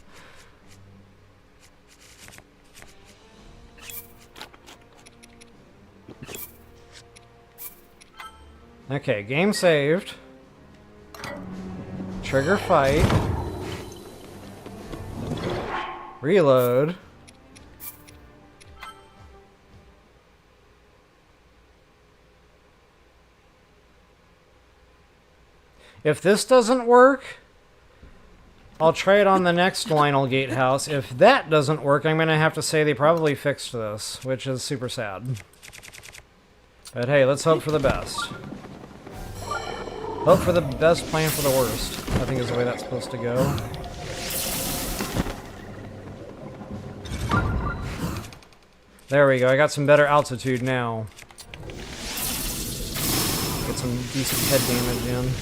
Okay, game saved. Trigger fight. Reload. If this doesn't work, I'll try it on the next Lionel Gatehouse. If that doesn't work, I'm going to have to say they probably fixed this, which is super sad. But hey, let's hope for the best. Hope for the best, plan for the worst. I think is the way that's supposed to go. There we go, I got some better altitude now. Get some decent head damage in.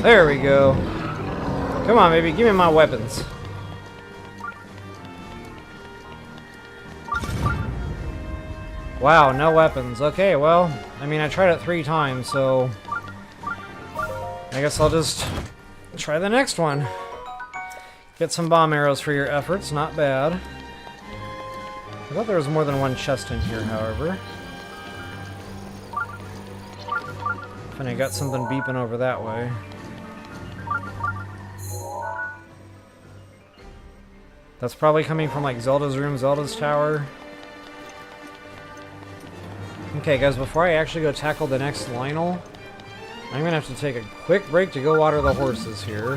There we go. Come on, baby, give me my weapons. Wow, no weapons. Okay, well, I mean, I tried it 3 times, so I guess I'll just try the next one. Get some bomb arrows for your efforts, not bad. I thought there was more than one chest in here, however. And I got something beeping over that way. That's probably coming from like Zelda's room, Zelda's tower. Okay guys, before I actually go tackle the next Lionel, I'm gonna have to take a quick break to go water the horses here.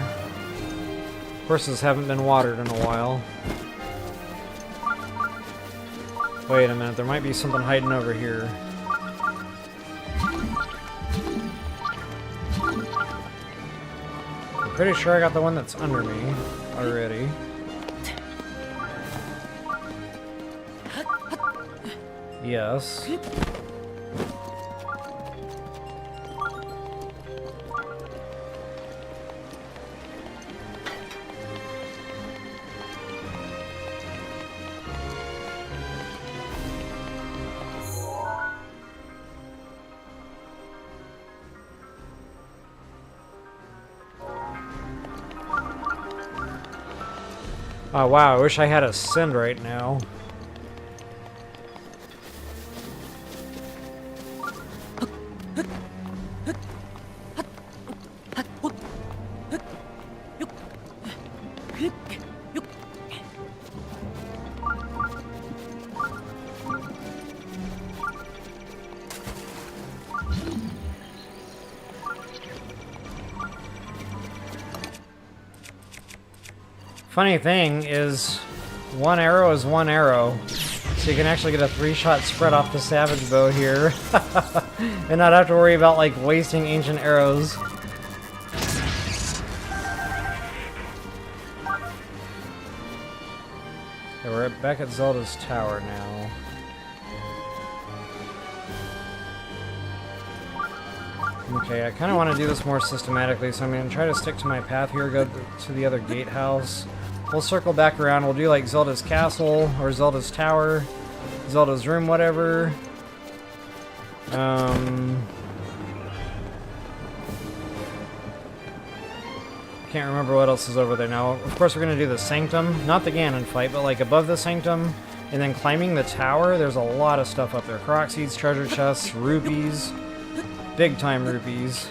Horses haven't been watered in a while. Wait a minute, there might be something hiding over here. I'm pretty sure I got the one that's under me already. Yes. Oh wow, I wish I had a send right now. Funny thing is, one arrow is one arrow, so you can actually get a 3-shot spread off the Savage Bow here, and not have to worry about like wasting ancient arrows. Okay, we're back at Zelda's tower now. Okay, I kind of want to do this more systematically, so I'm going to try to stick to my path here, go to the other gatehouse. We'll circle back around, we'll do like Zelda's castle, or Zelda's tower, Zelda's room, whatever. Can't remember what else is over there now. Of course we're going to do the Sanctum, not the Ganon fight, but like above the Sanctum, and then climbing the tower, there's a lot of stuff up there. Korok seeds, treasure chests, rupees, big time rupees.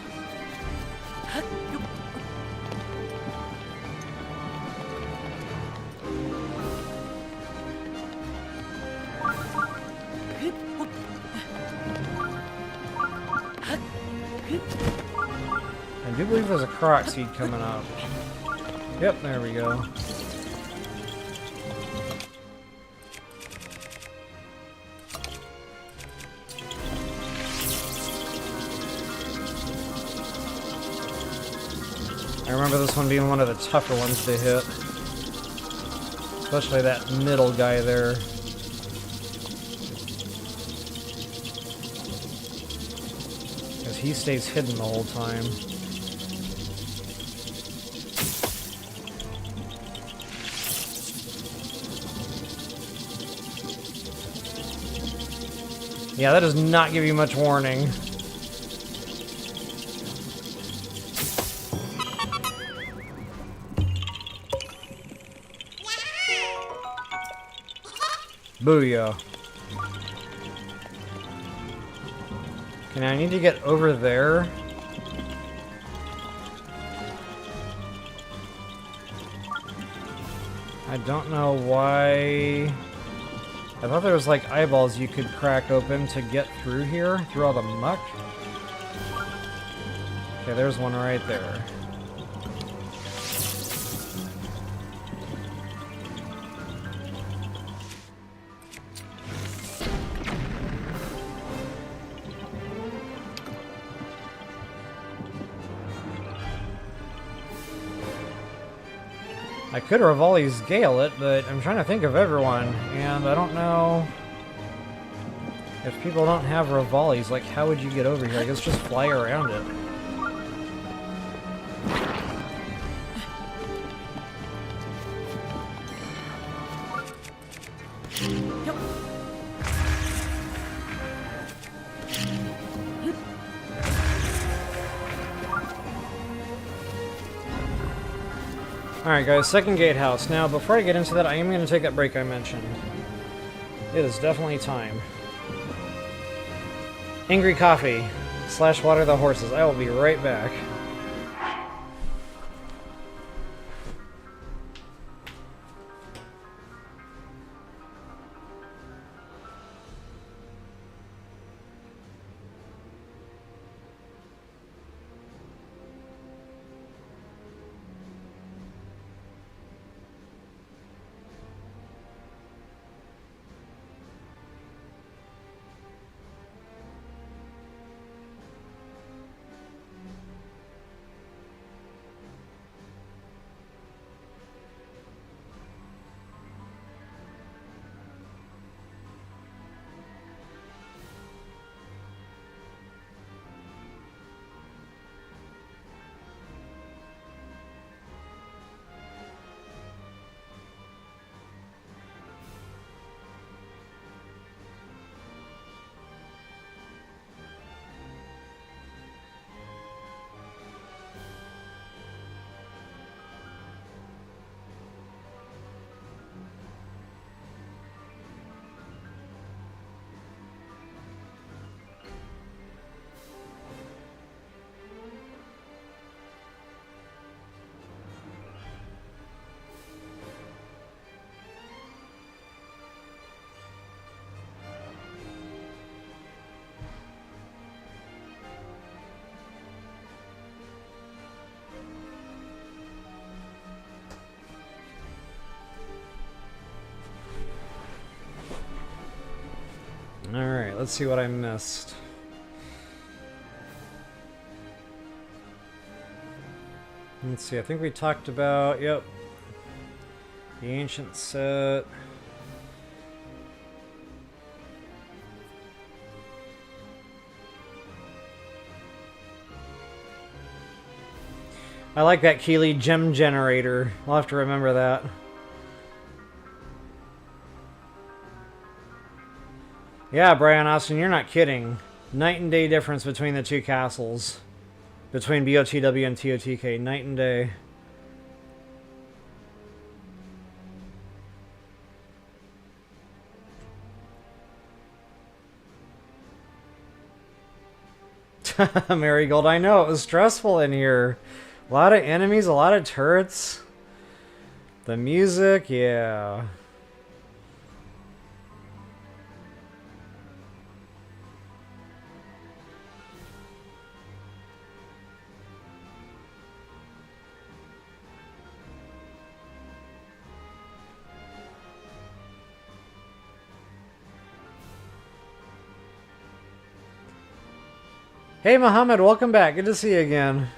I do believe there's a Korok seed coming up. Yep, there we go. I remember this one being one of the tougher ones to hit. Especially that middle guy there. Because he stays hidden the whole time. Yeah, that does not give you much warning. Booyah. Okay, now I need to get over there. I don't know why... I thought there was like eyeballs you could crack open to get through here, through all the muck. Okay, there's one right there. I could Rivali's Gale it, but I'm trying to think of everyone, and I don't know if people don't have Rivali's, like how would you get over here? I guess just fly around it. Alright guys, second gatehouse. Now, before I get into that, I am going to take that break I mentioned. It is definitely time. Angry Coffee / water the horses. I will be right back. Alright, let's see what I missed. Let's see, I think we talked about, yep, the ancient set. I like that Keeley gem generator. I'll have to remember that. Yeah, Brian Austin, you're not kidding. Night and day difference between the two castles. Between BOTW and TOTK. Night and day. Marigold, I know, it was stressful in here. A lot of enemies, a lot of turrets. The music, yeah. Hey Muhammad, welcome back. Good to see you again.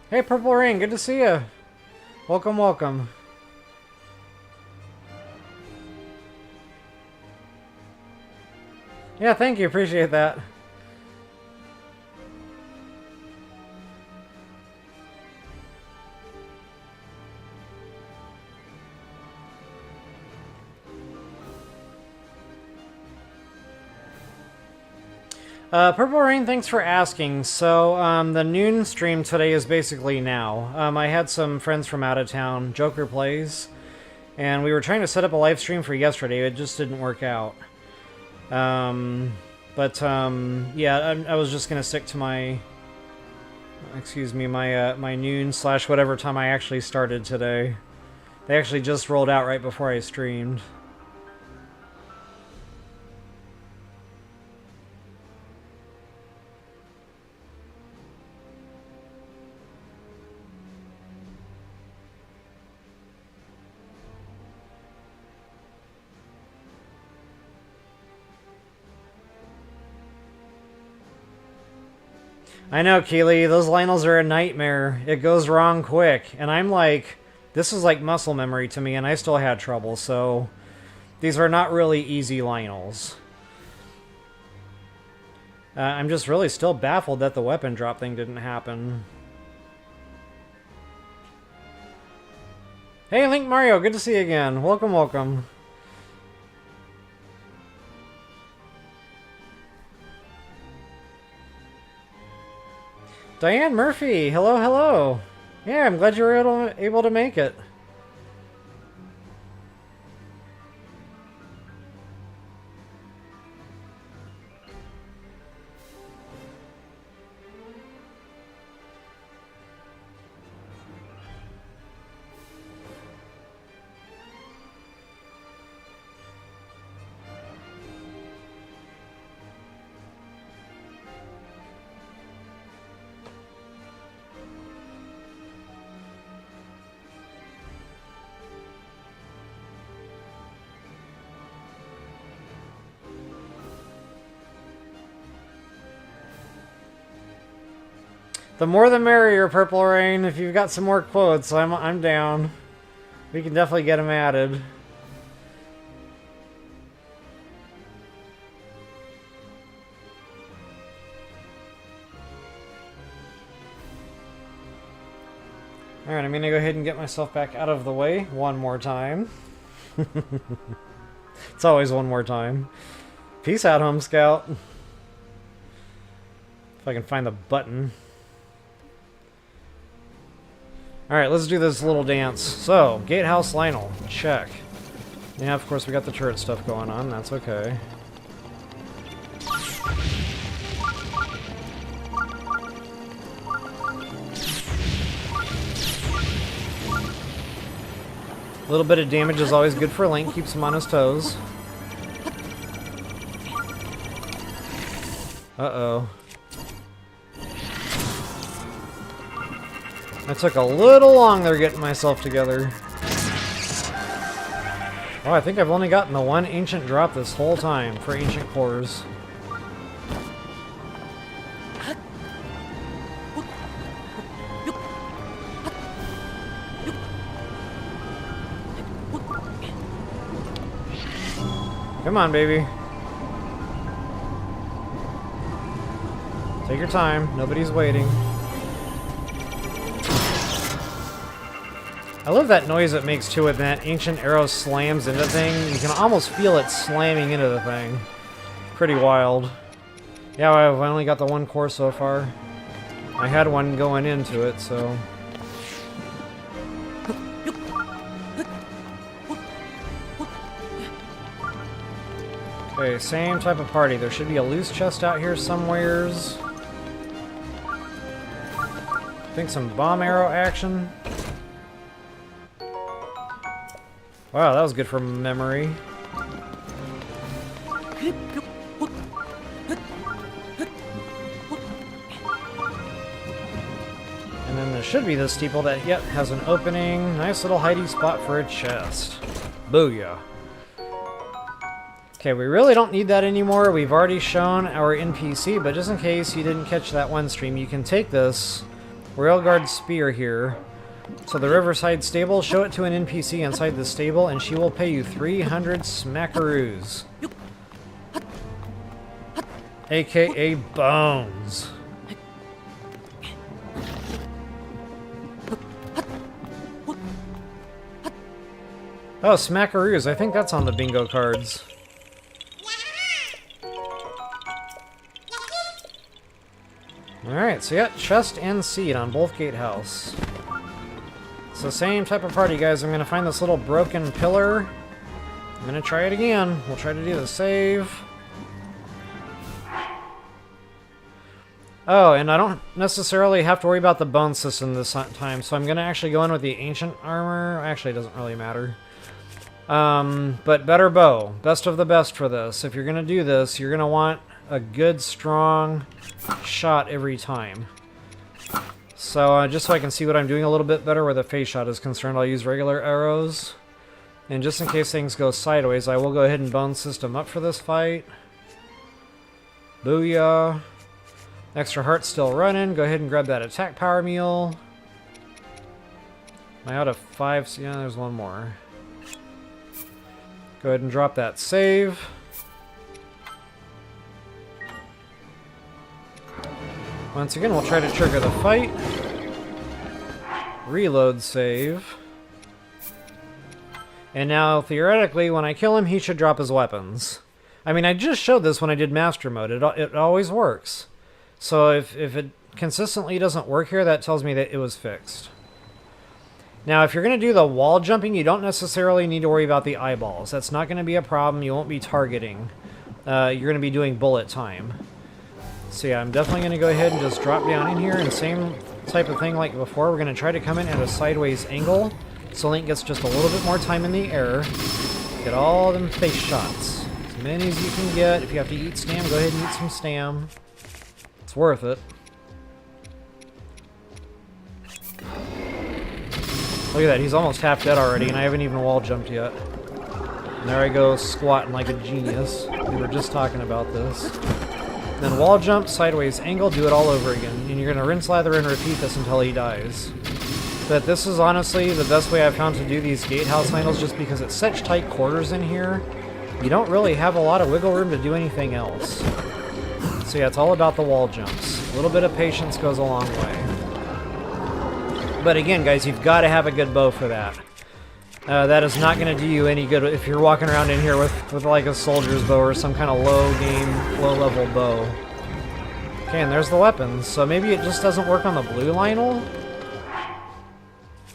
Hey Purple Rain, good to see you. Welcome, welcome. Yeah, thank you. Appreciate that. Purple Rain, thanks for asking. So, the noon stream today is basically now. I had some friends from out of town, Joker Plays, and we were trying to set up a live stream for yesterday. It just didn't work out. Yeah, I was just gonna stick to my, excuse me, my noon / whatever time I actually started today. They actually just rolled out right before I streamed. I know, Keely, those Lionels are a nightmare. It goes wrong quick. And I'm like, this is like muscle memory to me, and I still had trouble, so these are not really easy Lionels. I'm just really still baffled that the weapon drop thing didn't happen. Hey, Link Mario, good to see you again. Welcome, welcome. Diane Murphy, hello, hello. Yeah, I'm glad you were able to make it. The more the merrier, Purple Rain. If you've got some more quotes, I'm down. We can definitely get them added. Alright, I'm gonna go ahead and get myself back out of the way one more time. It's always one more time. Peace out, Home Scout. If I can find the button. Alright, let's do this little dance. So, Gatehouse Lionel, check. Yeah, of course we got the turret stuff going on, that's okay. A little bit of damage is always good for Link, keeps him on his toes. Uh-oh. I took a little long there getting myself together. Oh, I think I've only gotten the one ancient drop this whole time for ancient cores. Come on, baby. Take your time. Nobody's waiting. I love that noise it makes too when that ancient arrow slams into thing. You can almost feel it slamming into the thing. Pretty wild. Yeah, I've only got the one core so far. I had one going into it, so... Okay, same type of party. There should be a loose chest out here somewheres. I think some bomb arrow action. Wow, that was good for memory. And then there should be this steeple that, yep, has an opening. Nice little hidey spot for a chest. Booyah. Okay, we really don't need that anymore. We've already shown our NPC, but just in case you didn't catch that one stream, you can take this Railguard Spear here. So the Riverside Stable, show it to an NPC inside the stable, and she will pay you 300 smackaroos. AKA bones. Oh, smackaroos. I think that's on the bingo cards. Alright, so you got chest and seed on both gatehouse. It's the same type of party, guys. I'm going to find this little broken pillar. I'm going to try it again. We'll try to do the save. Oh, and I don't necessarily have to worry about the bone system this time, so I'm going to actually go in with the ancient armor. Actually, it doesn't really matter. But better bow. Best of the best for this. If you're going to do this, you're going to want a good, strong shot every time. So, just so I can see what I'm doing a little bit better where the face shot is concerned, I'll use regular arrows. And just in case things go sideways, I will go ahead and bone system up for this fight. Booyah. Extra heart still running. Go ahead and grab that attack power meal. Am I out of 5? Yeah, there's one more. Go ahead and drop that save. Once again, we'll try to trigger the fight. Reload save. And now, theoretically, when I kill him, he should drop his weapons. I mean, I just showed this when I did Master Mode. It always works. So if it consistently doesn't work here, that tells me that it was fixed. Now, if you're going to do the wall jumping, you don't necessarily need to worry about the eyeballs. That's not going to be a problem. You won't be targeting. You're going to be doing bullet time. So yeah, I'm definitely going to go ahead and just drop down in here, and same type of thing like before. We're going to try to come in at a sideways angle, so Link gets just a little bit more time in the air. Get all them face shots. As many as you can get. If you have to eat stam, go ahead and eat some stam. It's worth it. Look at that, he's almost half dead already, and I haven't even wall jumped yet. And there I go, squatting like a genius. We were just talking about this. Then wall jump, sideways angle, do it all over again. And you're going to rinse, lather, and repeat this until he dies. But this is honestly the best way I've found to do these gatehouse finals, just because it's such tight quarters in here. You don't really have a lot of wiggle room to do anything else. So yeah, it's all about the wall jumps. A little bit of patience goes a long way. But again, guys, you've got to have a good bow for that. That is not going to do you any good if you're walking around in here with like a soldier's bow or some kind of low-level bow. Okay, and there's the weapons. So maybe it just doesn't work on the blue Lionel?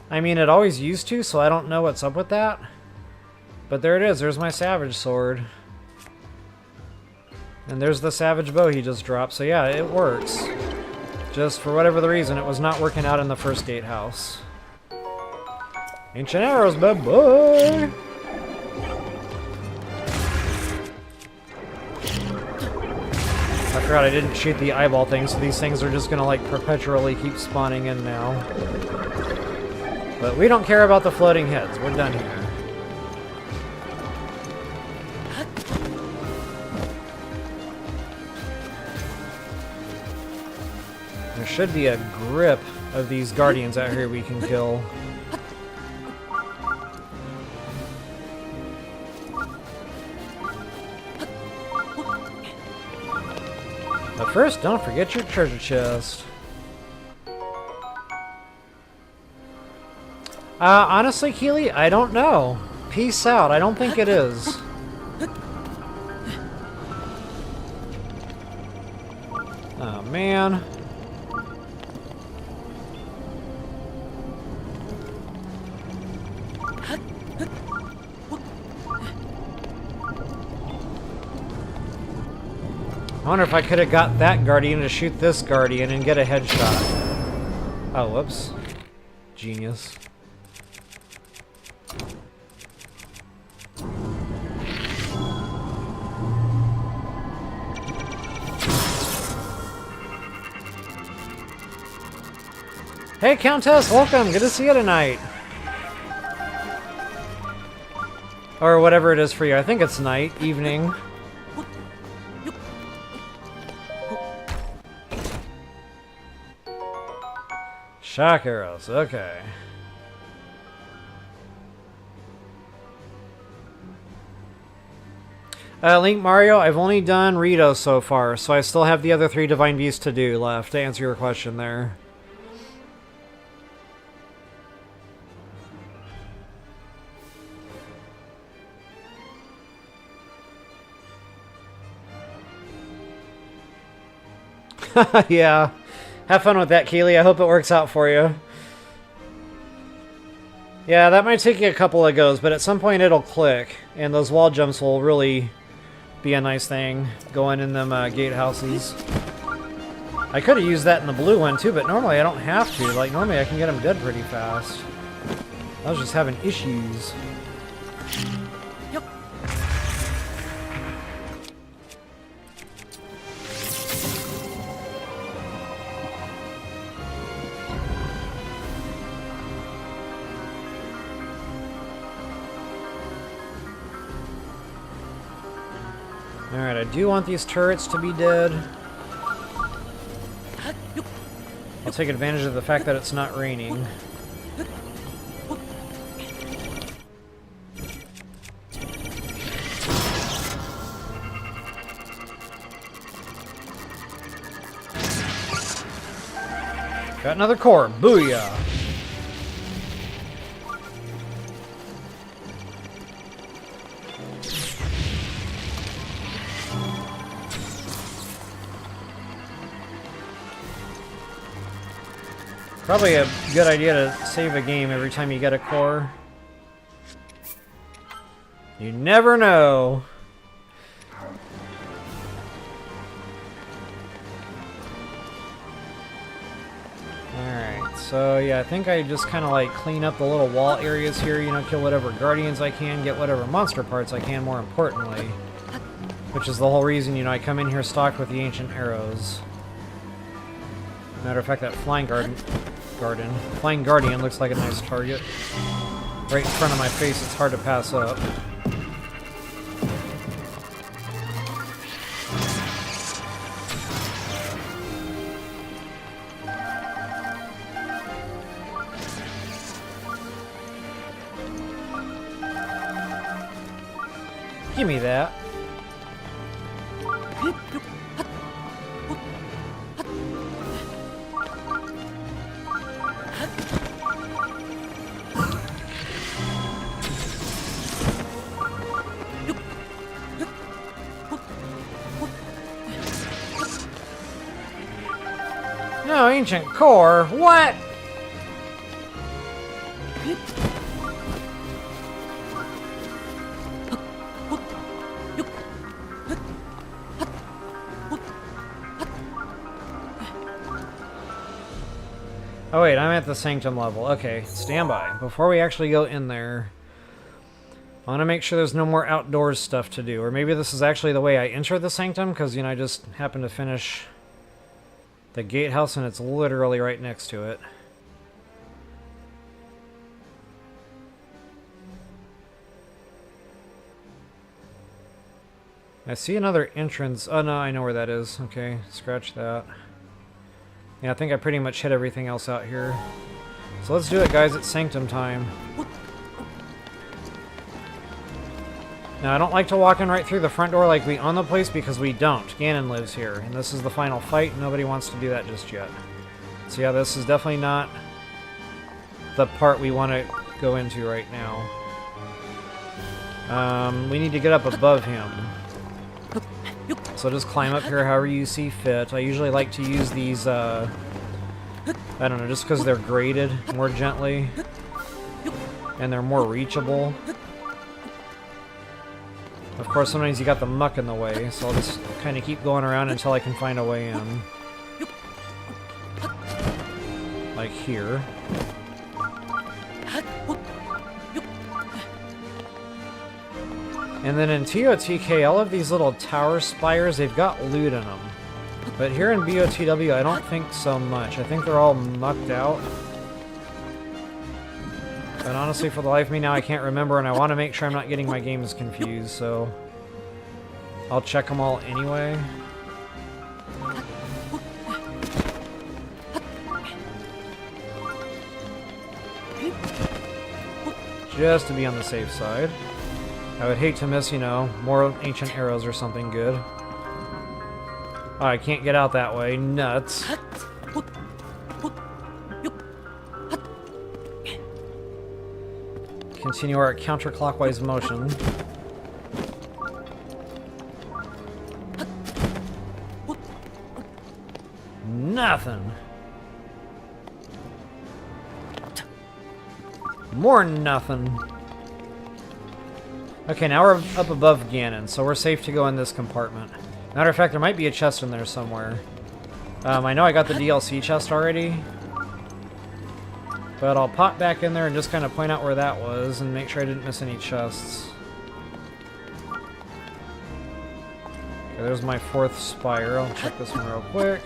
I mean, it always used to, so I don't know what's up with that. But there it is. There's my Savage Sword. And there's the Savage Bow he just dropped. So yeah, it works. Just for whatever the reason, it was not working out in the first gatehouse. Ancient arrows, bad boy! I forgot I didn't shoot the eyeball thing, so these things are just gonna like perpetually keep spawning in now. But we don't care about the floating heads. We're done here. There should be a grip of these guardians out here we can kill. But first, don't forget your treasure chest. Honestly, Keely, I don't know. Peace out. I don't think it is. Oh, man. I wonder if I could have got that Guardian to shoot this Guardian and get a headshot. Oh, whoops. Genius. Hey, Countess, welcome. Good to see you tonight. Or whatever it is for you. I think it's night, evening. Shock arrows, okay. Link Mario, I've only done Rito so far, so I still have the other 3 Divine Beasts to do left, to answer your question there. Yeah. Have fun with that, Keely. I hope it works out for you. Yeah, that might take you a couple of goes, but at some point it'll click, and those wall jumps will really be a nice thing going in them gatehouses. I could have used that in the blue one too, but normally I don't have to. Like, normally I can get them dead pretty fast. I was just having issues. Alright, I do want these turrets to be dead. I'll take advantage of the fact that it's not raining. Got another core. Booyah! Probably a good idea to save a game every time you get a core. You never know. Alright, so yeah, I think I just kind of like clean up the little wall areas here, you know, kill whatever guardians I can, get whatever monster parts I can, more importantly. Which is the whole reason, you know, I come in here stocked with the ancient arrows. Matter of fact, that flying guardian looks like a nice target. Right in front of my face, it's hard to pass up. Give me that. No, ancient core? What? Oh wait, I'm at the sanctum level. Okay, stand by. Before we actually go in there, I want to make sure there's no more outdoors stuff to do. Or maybe this is actually the way I enter the sanctum, because, you know, I just happened to finish the gatehouse and it's literally right next to it. I see another entrance. Oh no, I know where that is. Okay, scratch that. Yeah, I think I pretty much hit everything else out here. So let's do it, guys. It's sanctum time. Now, I don't like to walk in right through the front door like we own the place, because we don't. Ganon lives here, and this is the final fight. Nobody wants to do that just yet. So yeah, this is definitely not the part we want to go into right now. We need to get up above him. So just climb up here however you see fit. I usually like to use these, I don't know, just because they're graded more gently. And they're more reachable. Of course, sometimes you got the muck in the way, so I'll just kind of keep going around until I can find a way in. Like here. And then in TOTK, all of these little tower spires, they've got loot in them. But here in BotW, I don't think so much. I think they're all mucked out. But honestly, for the life of me now, I can't remember, and I want to make sure I'm not getting my games confused, so I'll check them all anyway. Just to be on the safe side. I would hate to miss, you know, more ancient arrows or something good. Oh, I can't get out that way. Nuts. Continue our counterclockwise motion. Nothing. More nothing. Okay, now we're up above Ganon, so we're safe to go in this compartment. Matter of fact, there might be a chest in there somewhere. I know I got the DLC chest already. But I'll pop back in there and just kind of point out where that was and make sure I didn't miss any chests. Okay, there's my 4th spire. I'll check this one real quick.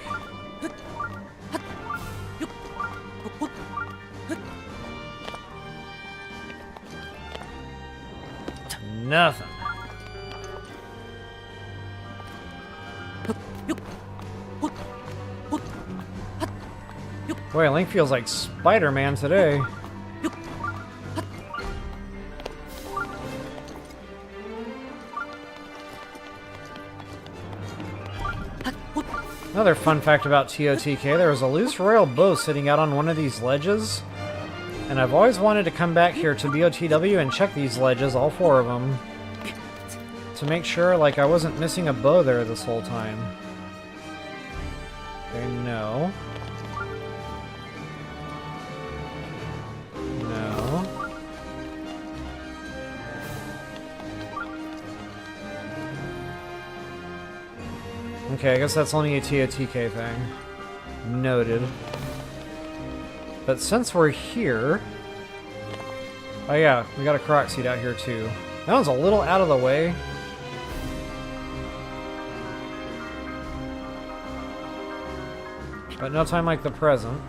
Nothing. Boy, Link feels like Spider-Man today. Another fun fact about TOTK, there was a loose royal bow sitting out on one of these ledges. And I've always wanted to come back here to BOTW and check these ledges, all 4 of them. To make sure, like, I wasn't missing a bow there this whole time. Okay, no. No. Okay, I guess that's only a TOTK thing. Noted. But since we're here... Oh yeah, we got a Koroks seed out here too. That one's a little out of the way. But no time like the present.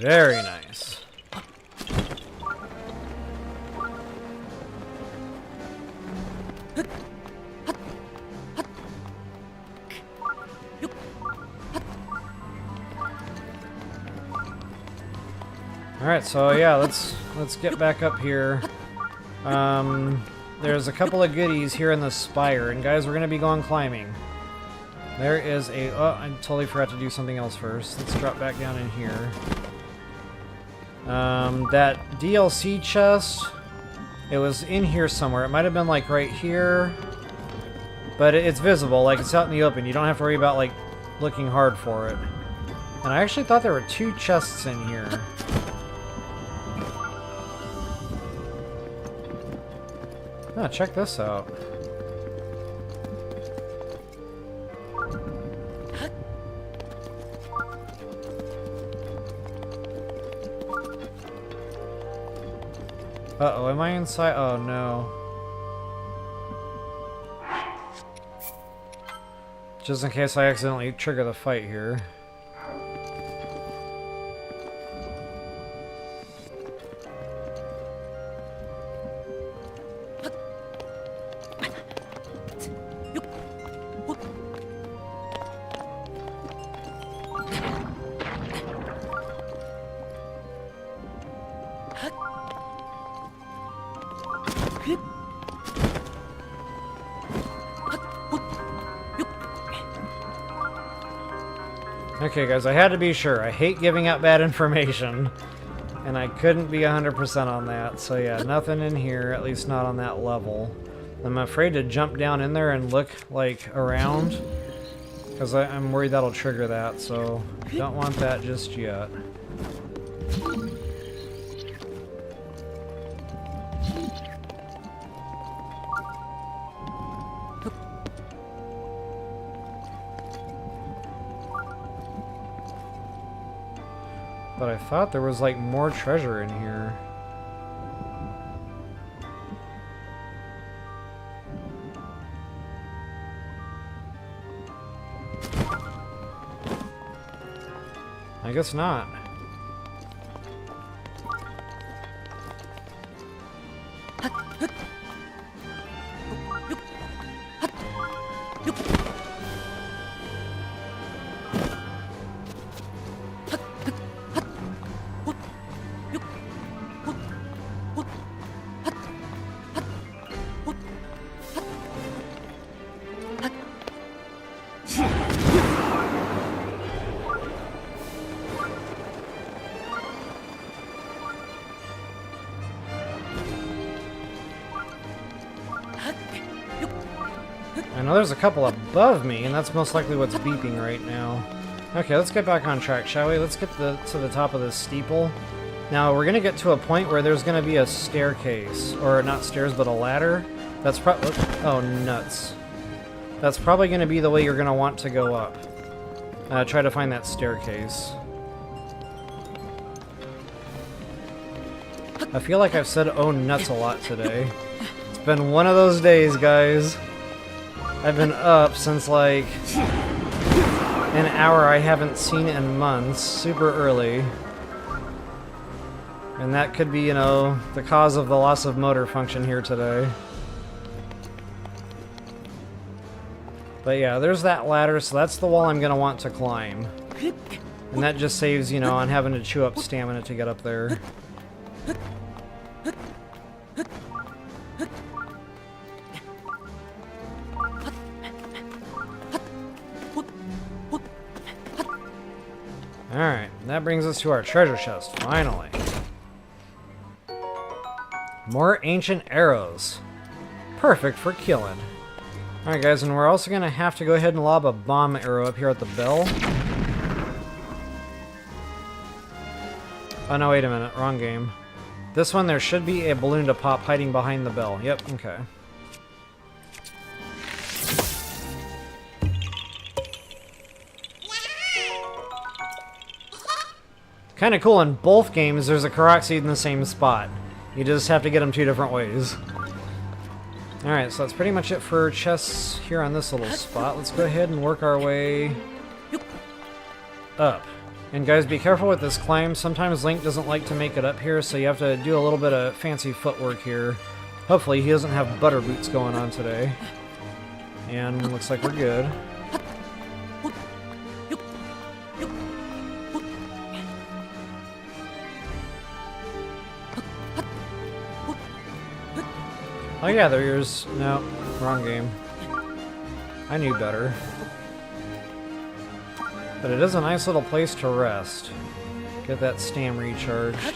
Very nice. Alright, so yeah, let's get back up here. There's a couple of goodies here in the spire, and guys, we're gonna be going climbing. There is a... Oh, I totally forgot to do something else first. Let's drop back down in here. That DLC chest, it was in here somewhere. It might have been like right here, but it's visible, like it's out in the open. You don't have to worry about like looking hard for it. And I actually thought there were 2 chests in here. Oh, check this out. Uh-oh, am I inside? Oh, no. Just in case I accidentally trigger the fight here. Okay, guys, I had to be sure. I hate giving out bad information, and I couldn't be 100% on that. So yeah, nothing in here, at least not on that level. I'm afraid to jump down in there and look, like, around, because I'm worried that'll trigger that, so don't want that just yet. But I thought there was, like, more treasure in here. I guess not. I know there's a couple above me, and that's most likely what's beeping right now. Okay, let's get back on track, shall we? Let's get to the top of this steeple. Now, we're going to get to a point where there's going to be a staircase. Or not stairs, but a ladder. That's probably... Oh, nuts. That's probably going to be the way you're going to want to go up. Try to find that staircase. I feel like I've said "oh nuts" a lot today. It's been one of those days, guys. I've been up since like an hour I haven't seen in months, super early. And that could be, you know, the cause of the loss of motor function here today. But yeah, there's that ladder, so that's the wall I'm going to want to climb. And that just saves, you know, on having to chew up stamina to get up there. Alright, that brings us to our treasure chest, finally. More ancient arrows. Perfect for killing. Alright guys, and we're also going to have to go ahead and lob a bomb arrow up here at the bell. Oh no, wait a minute, wrong game. This one, there should be a balloon to pop hiding behind the bell. Yep, okay. Kind of cool, in both games there's a Korok seed in the same spot. You just have to get them two different ways. Alright, so that's pretty much it for chests here on this little spot. Let's go ahead and work our way up. And guys, be careful with this climb. Sometimes Link doesn't like to make it up here, so you have to do a little bit of fancy footwork here. Hopefully he doesn't have butter boots going on today. And looks like we're good. Oh yeah, there's... no, wrong game. I knew better. But it is a nice little place to rest. Get that stam recharged.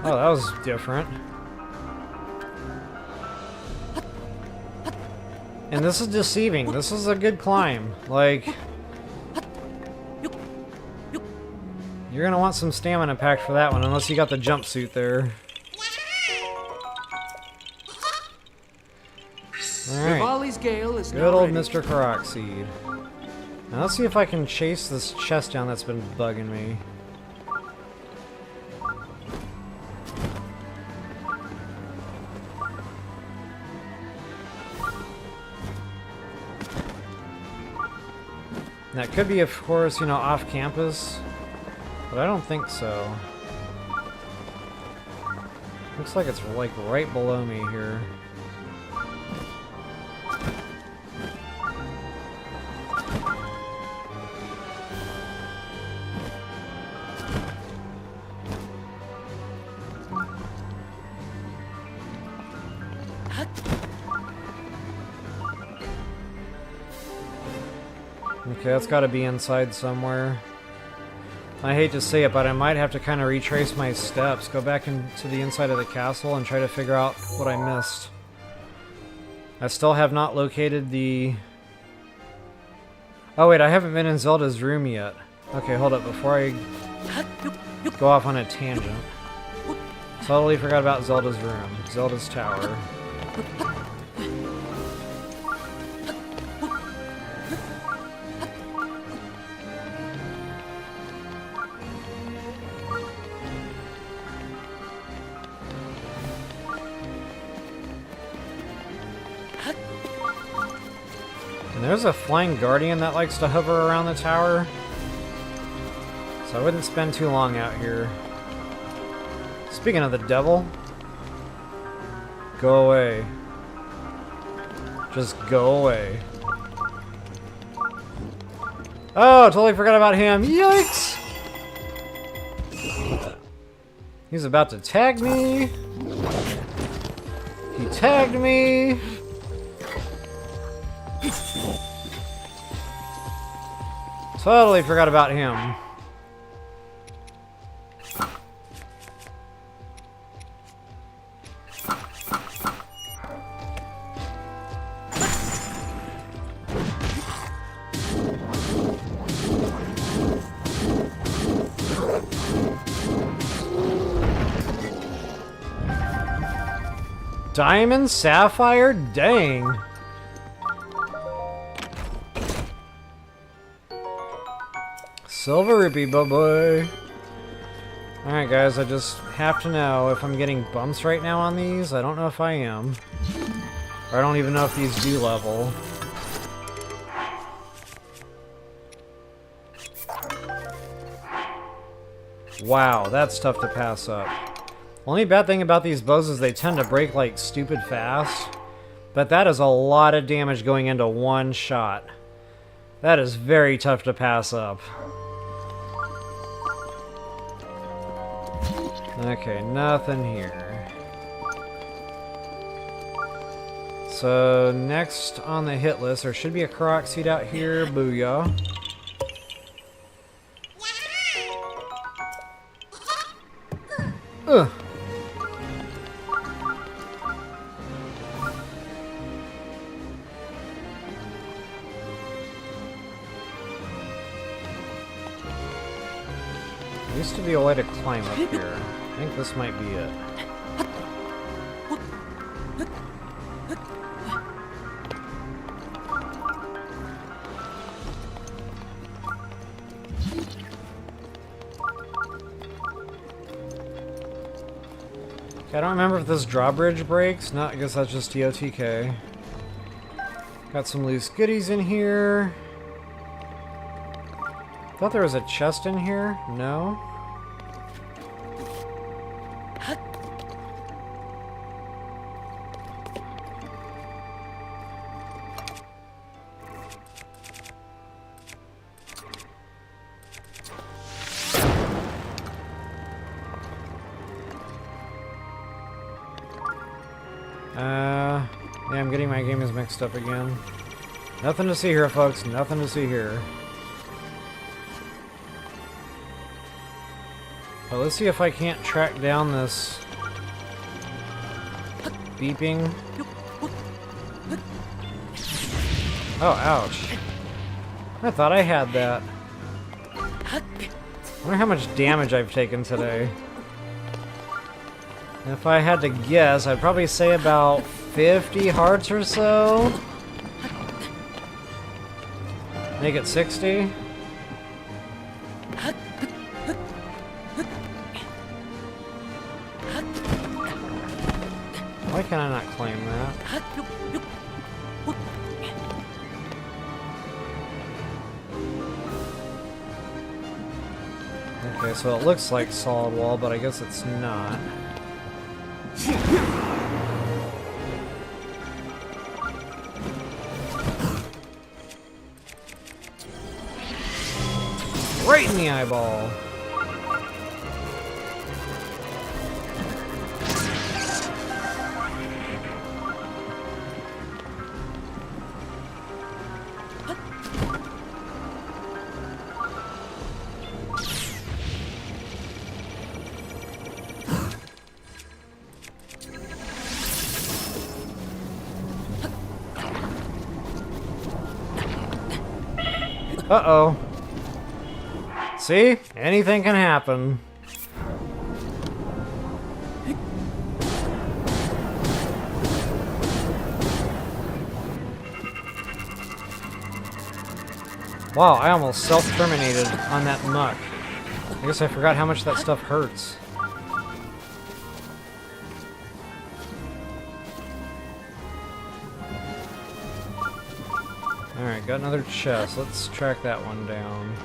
Oh, that was different. And this is deceiving. This is a good climb. Like, you're gonna want some stamina packed for that one, unless you got the jumpsuit there. Alright. Good old Mr. Korok seed. Now let's see if I can chase this chest down that's been bugging me. That could be, of course, you know, off campus, but I don't think so. Looks like it's like right below me here. Okay, that's got to be inside somewhere. I hate to say it, but I might have to kind of retrace my steps, go back into the inside of the castle and try to figure out what I missed. I still have not located the... Oh wait, I haven't been in Zelda's room yet. Okay, hold up, before I go off on a tangent. Totally forgot about Zelda's room, Zelda's tower. And there's a flying guardian that likes to hover around the tower, so I wouldn't spend too long out here. Speaking of the devil, go away. Just go away. Oh, totally forgot about him. Yikes! He's about to tag me. He tagged me! Totally forgot about him. Diamond, sapphire, dang. Silver rupee, boy. Alright guys, I just have to know if I'm getting bumps right now on these. I don't know if I am. Or I don't even know if these do level. Wow, that's tough to pass up. Only bad thing about these bows is they tend to break like stupid fast. But that is a lot of damage going into one shot. That is very tough to pass up. Okay, nothing here. So next on the hit list, there should be a Koroks seed out here. Booyah. Ugh. There used to be a way to climb up here. I think this might be it. Okay, I don't remember if this drawbridge breaks. No, I guess that's just TOTK. Got some loose goodies in here. Thought there was a chest in here. No. Yeah, I'm getting my games mixed up again. Nothing to see here, folks. Nothing to see here. But let's see if I can't track down this beeping. Oh, ouch. I thought I had that. I wonder how much damage I've taken today. And if I had to guess, I'd probably say about 50 hearts or so. Make it 60. Why can I not claim that? Okay, so it looks like solid wall, but I guess it's not. Right in the eyeball. Uh-oh. See? Anything can happen. Wow, I almost self-terminated on that muck. I guess I forgot how much that stuff hurts. Alright, got another chest. Let's track that one down.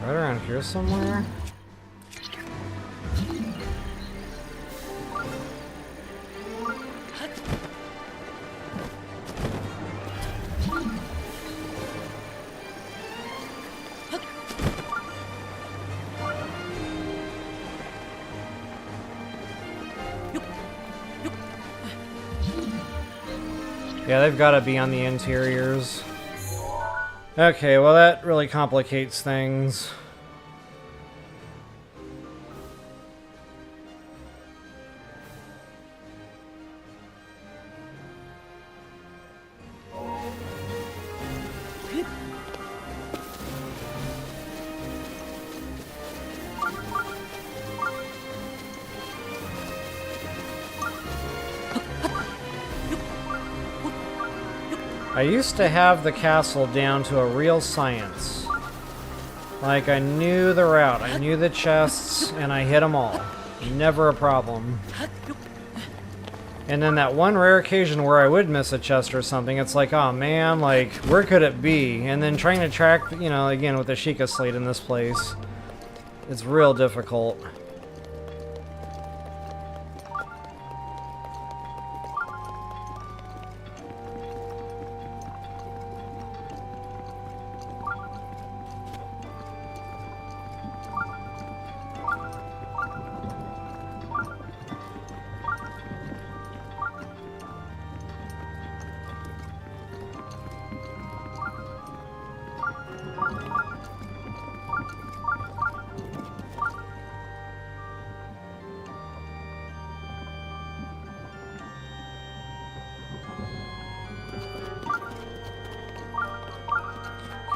Right around here somewhere? Yeah, they've got to be on the interiors. Okay, well that really complicates things. I used to have the castle down to a real science. Like, I knew the route, I knew the chests, and I hit them all. Never a problem. And then that one rare occasion where I would miss a chest or something, it's like, oh man, like, where could it be? And then trying to track, you know, again, with the Sheikah Slate in this place, it's real difficult.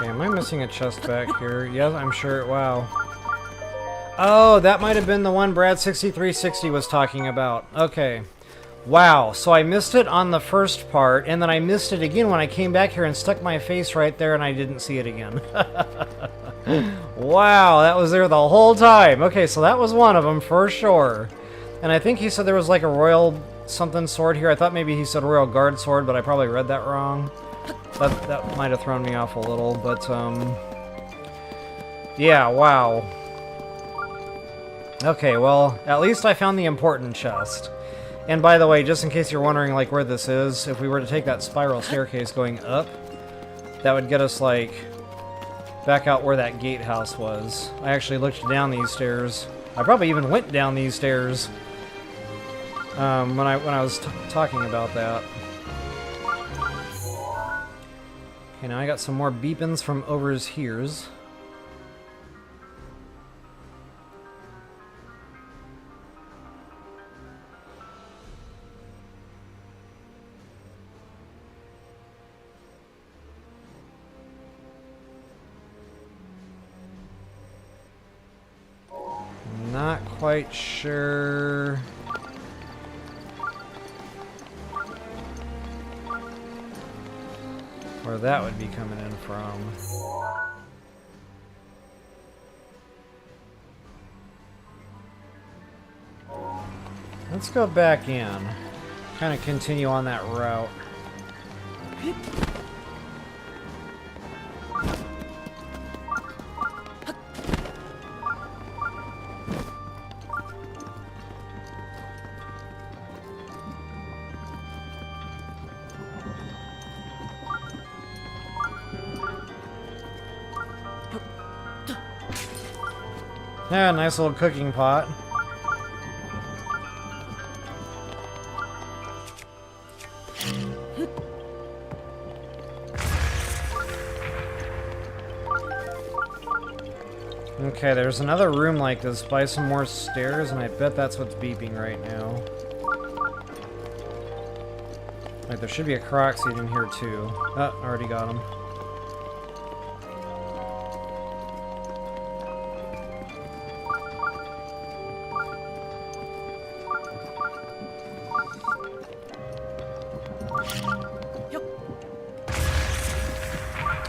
Okay, am I missing a chest back here? Yes, I'm sure. Wow. Oh, that might have been the one Brad6360 was talking about. Okay. Wow, so I missed it on the first part, and then I missed it again when I came back here and stuck my face right there and I didn't see it again. Wow, that was there the whole time. Okay, so that was one of them for sure. And I think he said there was like a royal something sword here. I thought maybe he said royal guard sword, but I probably read that wrong. That might have thrown me off a little, but yeah, wow. Okay, well, at least I found the important chest. And by the way, just in case you're wondering like where this is, if we were to take that spiral staircase going up, that would get us like back out where that gatehouse was. I actually looked down these stairs. I probably even went down these stairs when I was talking about that. Okay, now I got some more beepins from overs here's. Not quite sure where that would be coming in from. Let's go back in. Kind of continue on that route. Yeah, nice little cooking pot. Okay, there's another room like this by some more stairs, and I bet that's what's beeping right now. Like, there should be a Koroks in here too. Oh, already got him.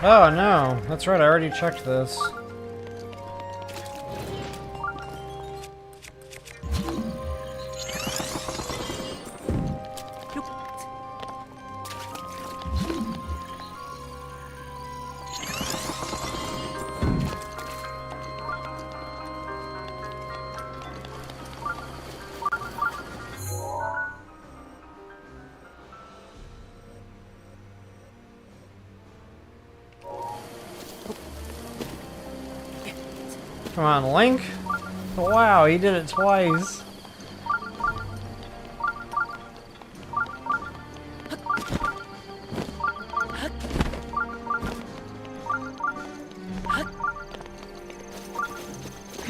Oh no, that's right, I already checked this. Come on, Link! Wow, he did it twice.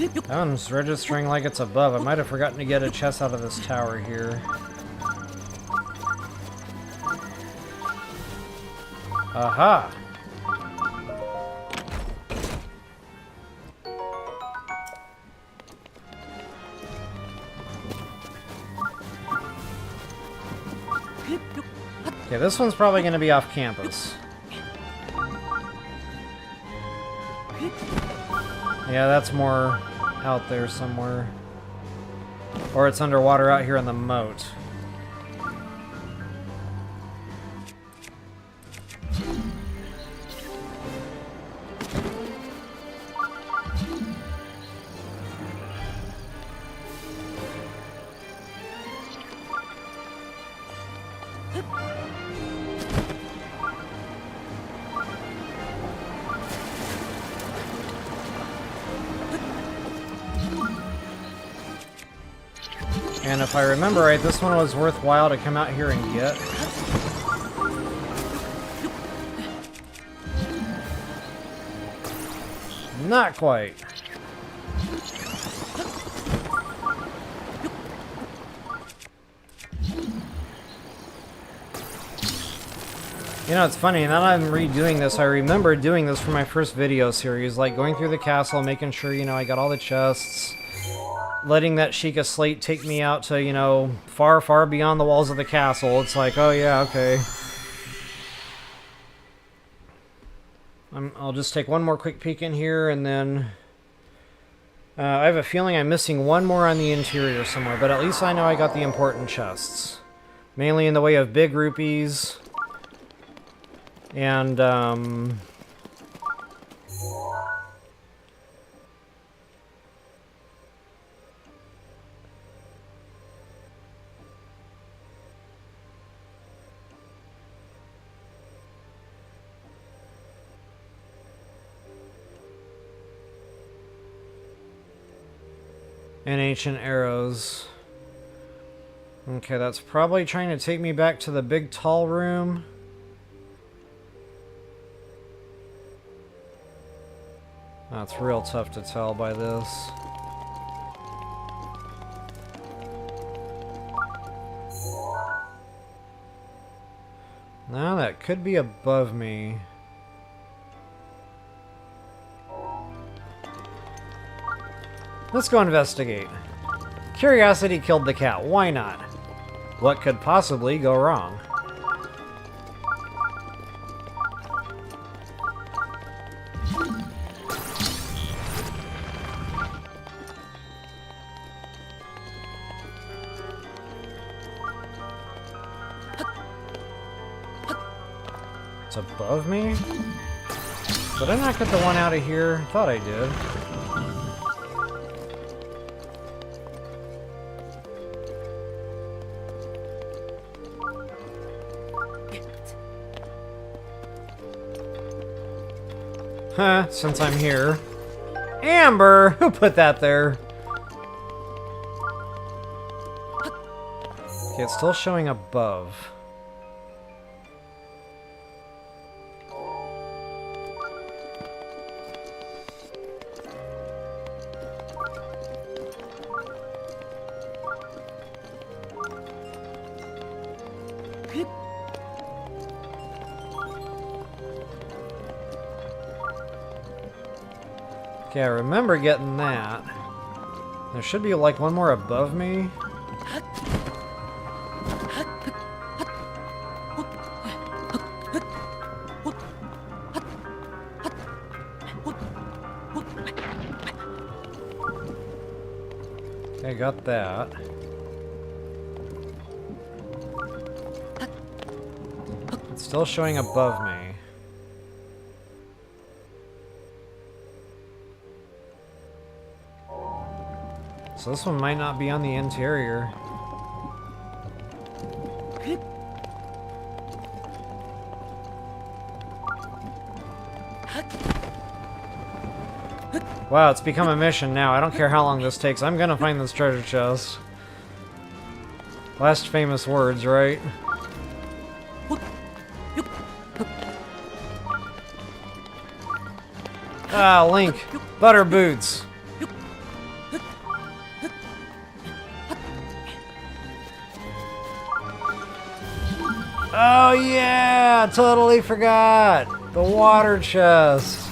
That one's registering like it's above. I might have forgotten to get a chest out of this tower here. Aha! Okay, this one's probably going to be off campus. Yeah, that's more out there somewhere. Or it's underwater out here in the moat. And if I remember right, this one was worthwhile to come out here and get. Not quite. You know, it's funny, now that I'm redoing this, I remember doing this for my first video series, like going through the castle, making sure, you know, I got all the chests, letting that Sheikah slate take me out to, you know, far, far beyond the walls of the castle. It's like, oh yeah, okay. I'll just take one more quick peek in here, and then... I have a feeling I'm missing one more on the interior somewhere, but at least I know I got the important chests. Mainly in the way of big rupees... and, and ancient arrows. Okay, that's probably trying to take me back to the big tall room. That's real tough to tell by this. Now that could be above me. Let's go investigate. Curiosity killed the cat. Why not? What could possibly go wrong? It's above me? Did I not get the one out of here? Thought I did. Huh, since I'm here. Amber! Who put that there? Okay, it's still showing above. Okay, I remember getting that. There should be like one more above me. Okay, got that. It's still showing above me. So this one might not be on the interior. Wow, it's become a mission now. I don't care how long this takes. I'm gonna find this treasure chest. Last famous words, right? Ah, Link. Butter boots. Oh yeah, totally forgot. The water chest.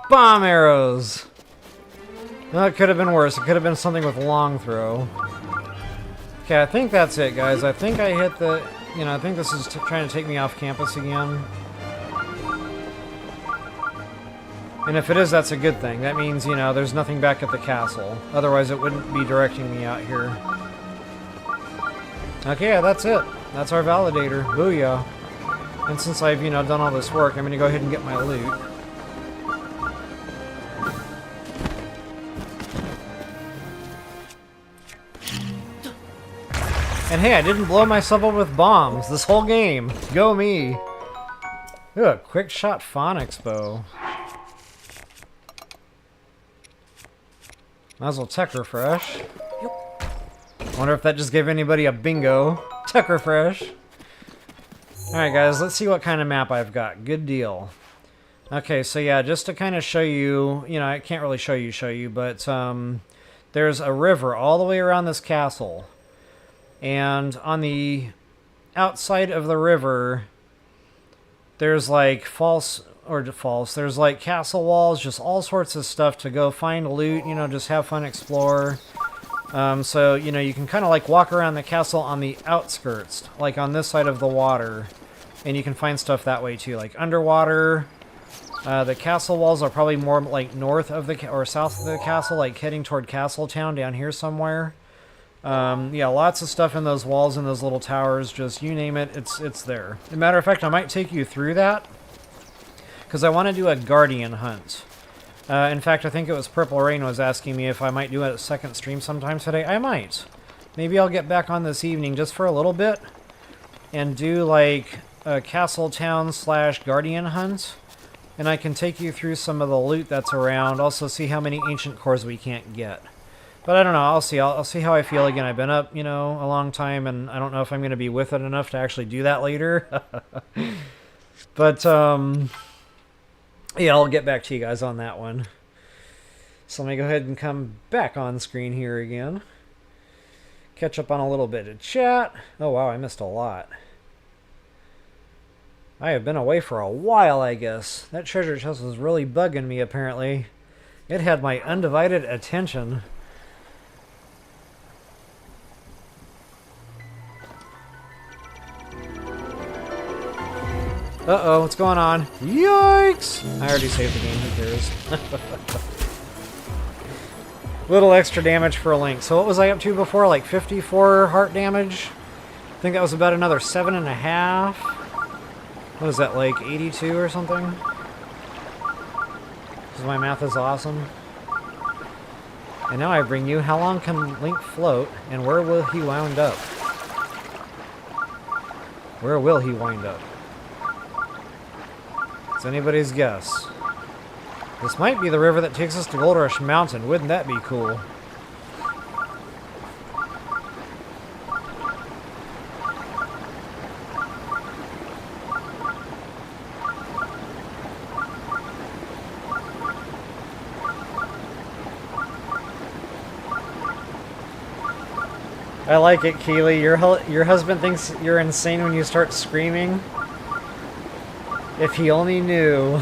Bomb arrows. Well, it could have been worse. It could have been something with long throw. Okay, I think that's it, guys. I think I hit the... You know, I think this is trying to take me off campus again. And if it is, that's a good thing. That means, you know, there's nothing back at the castle. Otherwise, it wouldn't be directing me out here. Okay, yeah, that's it. That's our validator. Booyah. And since I've, you know, done all this work, I'm going to go ahead and get my loot. And hey, I didn't blow myself up with bombs this whole game. Go me. Ooh, a quick shot phonics bow. Might as well tech refresh. Wonder if that just gave anybody a bingo. Tech refresh. Alright guys, let's see what kind of map I've got. Good deal. Okay, so yeah, just to kind of show you, you know, I can't really show you, but there's a river all the way around this castle. And on the outside of the river, there's like there's like castle walls, just all sorts of stuff to go find loot, you know, just have fun, explore. So, you know, you can kind of like walk around the castle on the outskirts, like on this side of the water. And you can find stuff that way too, like underwater. The castle walls are probably more like north of the, or south of the castle, like heading toward Castletown down here somewhere. Yeah, lots of stuff in those walls and those little towers, just you name it, it's there. As a matter of fact, I might take you through that, because I want to do a guardian hunt. In fact, I think it was Purple Rain was asking me if I might do a second stream sometime today. I might. Maybe I'll get back on this evening just for a little bit, and do like a Castletown / guardian hunt, and I can take you through some of the loot that's around, also see how many ancient cores we can't get. But I don't know, I'll see. I'll see how I feel again. I've been up, you know, a long time, and I don't know if I'm going to be with it enough to actually do that later. But, yeah, I'll get back to you guys on that one. So let me go ahead and come back on screen here again. Catch up on a little bit of chat. Oh, wow, I missed a lot. I have been away for a while, I guess. That treasure chest was really bugging me, apparently. It had my undivided attention. Uh-oh, what's going on? Yikes! I already saved the game, who cares? Little extra damage for a Link. So what was I up to before? Like 54 heart damage? I think that was about another 7.5. What is that, like 82 or something? Because my math is awesome. And now I bring you, how long can Link float, and where will he wind up? Where will he wind up? It's anybody's guess. This might be the river that takes us to Gold Rush Mountain. Wouldn't that be cool? I like it, Keely. Your husband thinks you're insane when you start screaming. If he only knew.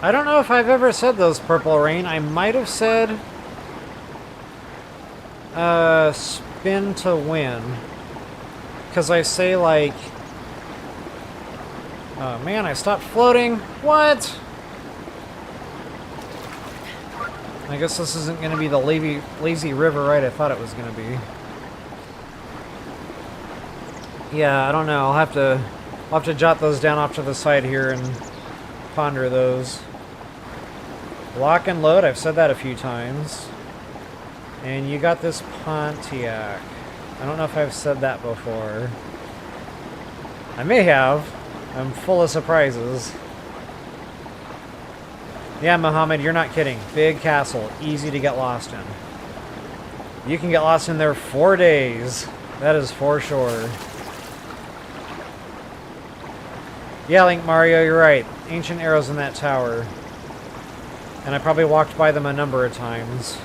I don't know if I've ever said those, Purple Rain. I might have said spin to win. Because I say like, oh man, I stopped floating. What? I guess this isn't going to be the lazy river right I thought it was going to be. Yeah, I don't know. I'll have to jot those down off to the side here and ponder those. Lock and load, I've said that a few times. And you got this Pontiac. I don't know if I've said that before. I may have. I'm full of surprises. Yeah, Mohammed, you're not kidding. Big castle, easy to get lost in. You can get lost in there 4 days. That is for sure. Yeah, Link Mario, you're right. Ancient arrows in that tower. And I probably walked by them a number of times.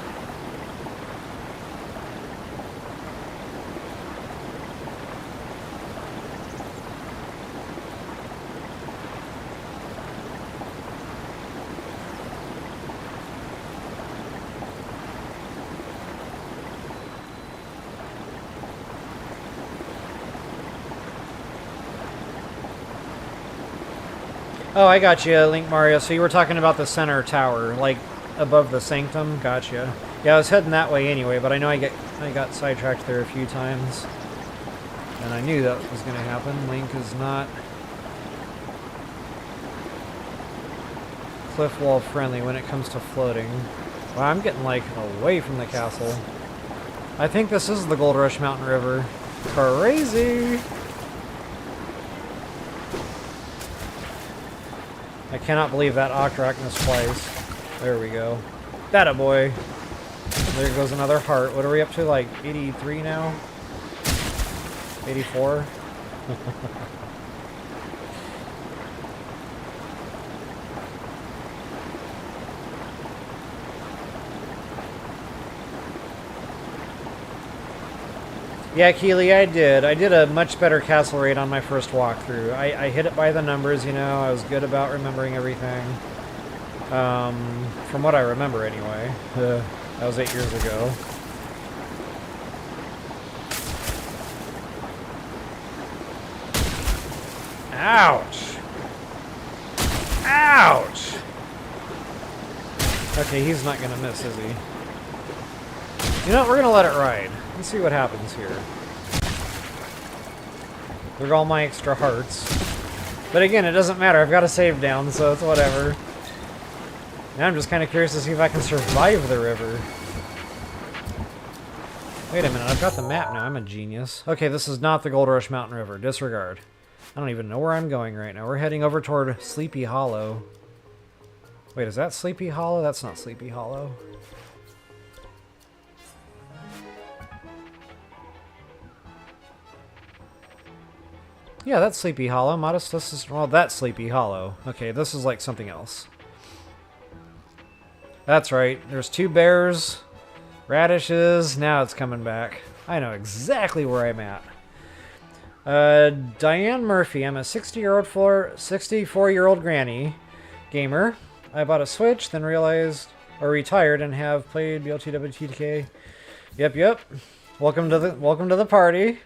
Oh, I got you, Link Mario. So you were talking about the center tower, like above the sanctum. Gotcha. Yeah, I was heading that way anyway, but I know I got sidetracked there a few times, and I knew that was going to happen. Link is not cliff wall friendly when it comes to floating. Wow, I'm getting like away from the castle. I think this is the Gold Rush Mountain River. Crazy! I cannot believe that Octorock misplaced. There we go. That a boy. There goes another heart. What are we up to? Like 83 now? 84? Yeah, Keely, I did. I did a much better castle raid on my first walkthrough. I hit it by the numbers, you know. I was good about remembering everything. From what I remember, anyway. That was 8 years ago. Ouch! Ouch! Okay, he's not gonna miss, is he? You know what? We're gonna let it ride. Let's see what happens here. Look at all my extra hearts. But again, it doesn't matter. I've got a save down, so it's whatever. Now I'm just kind of curious to see if I can survive the river. Wait a minute, I've got the map now. I'm a genius. Okay, this is not the Gold Rush Mountain River. Disregard. I don't even know where I'm going right now. We're heading over toward Sleepy Hollow. Wait, is that Sleepy Hollow? That's not Sleepy Hollow. Yeah, that's Sleepy Hollow. Modestus is... Well, that's Sleepy Hollow. Okay, this is like something else. That's right. There's 2 bears, radishes. Now it's coming back. I know exactly where I'm at. Diane Murphy. I'm a 64-year-old granny gamer. I bought a Switch, then realized... Or retired and have played BotW2-20. Yep. Welcome to the party.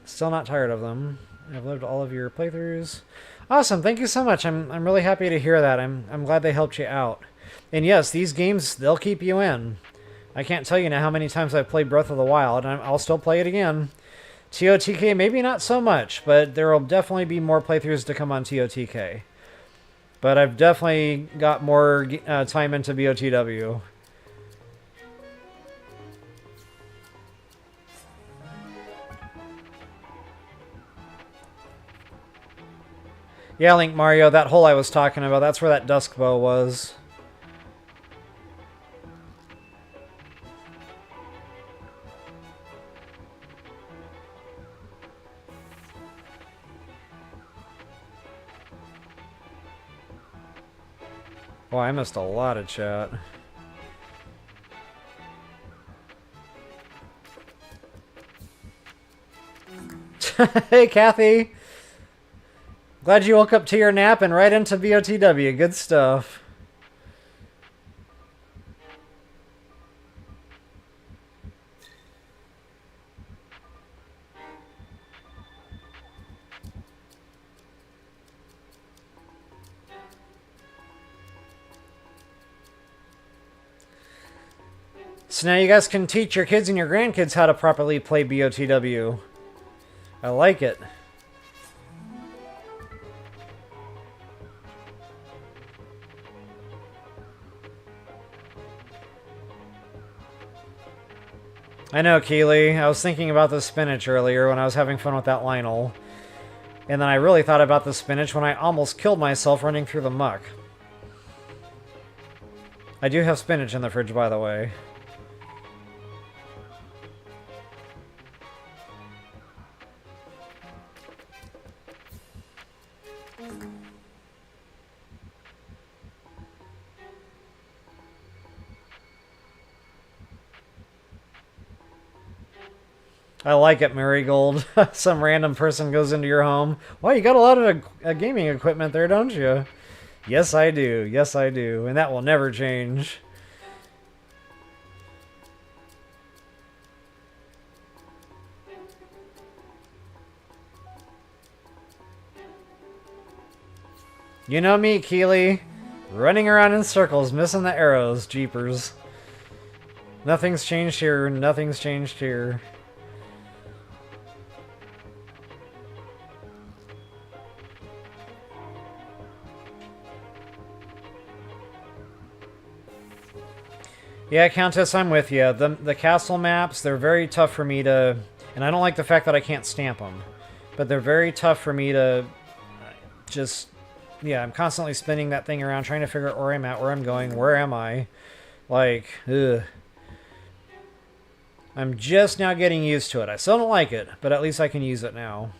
Still not tired of them. I've loved all of your playthroughs. Awesome, thank you so much. I'm really happy to hear that. I'm glad they helped you out. And yes, these games, they'll keep you in. I can't tell you now how many times I've played Breath of the Wild, and I'll still play it again. TOTK, maybe not so much, but there will definitely be more playthroughs to come on TOTK. But I've definitely got more time into BOTW. Yeah, Link Mario, that hole I was talking about, that's where that dusk bow was. Boy, I missed a lot of chat. Hey, Kathy! Glad you woke up to your nap and right into BOTW. Good stuff. So now you guys can teach your kids and your grandkids how to properly play BOTW. I like it. I know, Keely. I was thinking about the spinach earlier when I was having fun with that Lionel. And then I really thought about the spinach when I almost killed myself running through the muck. I do have spinach in the fridge, by the way. I like it, Marigold. Some random person goes into your home. Well, you got a lot of gaming equipment there, don't you? Yes, I do. Yes, I do. And that will never change. You know me, Keely. Running around in circles, missing the arrows. Jeepers. Nothing's changed here. Nothing's changed here. Yeah, Countess, I'm with you. The castle maps, they're very tough for me to... And I don't like the fact that I can't stamp them. But they're very tough for me to just... Yeah, I'm constantly spinning that thing around, trying to figure out where I'm at, where I'm going, where am I. Like, ugh. I'm just now getting used to it. I still don't like it, but at least I can use it now.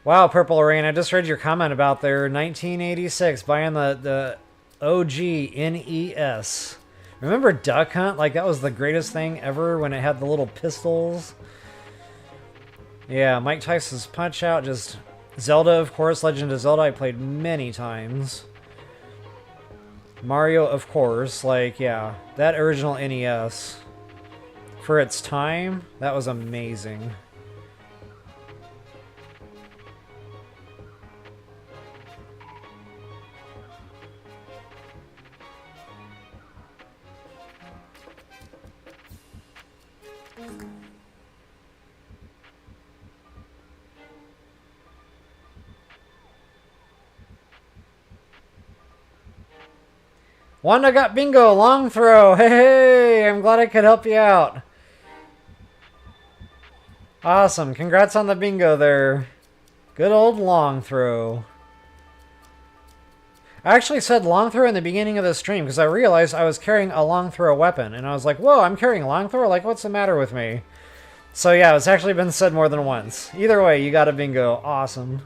Wow, Purple Rain, I just read your comment about their 1986 buying the OG NES. Remember Duck Hunt? Like, that was the greatest thing ever when it had the little pistols. Yeah, Mike Tyson's Punch-Out, just... Zelda, of course, Legend of Zelda, I played many times. Mario, of course, like, yeah. That original NES. For its time, that was amazing. Wanda got bingo, long throw. Hey, I'm glad I could help you out. Awesome, congrats on the bingo there. Good old long throw. I actually said long throw in the beginning of the stream because I realized I was carrying a long throw weapon. And I was like, whoa, I'm carrying a long throw? Like, what's the matter with me? So yeah, it's actually been said more than once. Either way, you got a bingo. Awesome.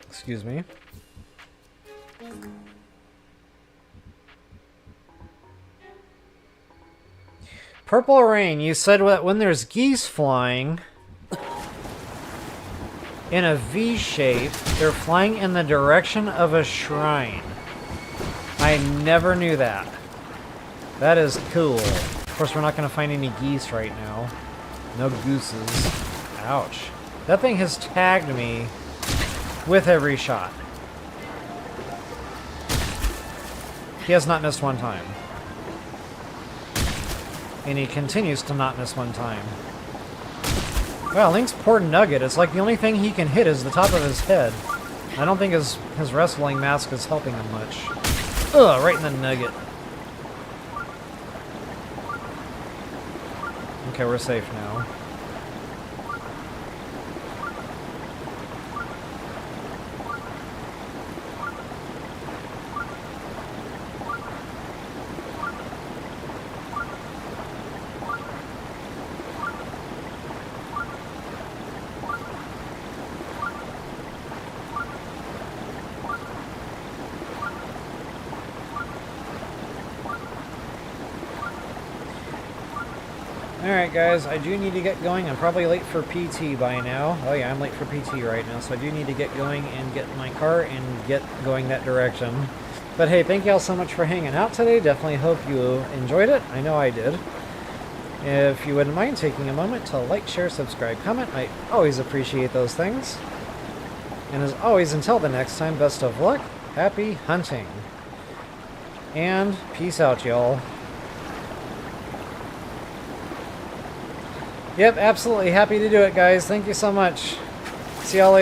Excuse me. Purple Rain, you said that when there's geese flying in a V shape, they're flying in the direction of a shrine. I never knew that. That is cool. Of course, we're not going to find any geese right now. No gooses. Ouch. That thing has tagged me with every shot. He has not missed one time. And he continues to not miss one time. Wow, Link's poor nugget. It's like the only thing he can hit is the top of his head. I don't think his wrestling mask is helping him much. Ugh, right in the nugget. Okay, we're safe now. Alright guys, I do need to get going. I'm probably late for PT by now. Oh yeah, I'm late for PT right now, so I do need to get going and get in my car and get going that direction. But hey, thank you all so much for hanging out today. Definitely hope you enjoyed it. I know I did. If you wouldn't mind taking a moment to like, share, subscribe, comment, I always appreciate those things. And as always, until the next time, best of luck, happy hunting. And peace out, y'all. Yep, absolutely happy to do it, guys. Thank you so much. See y'all later.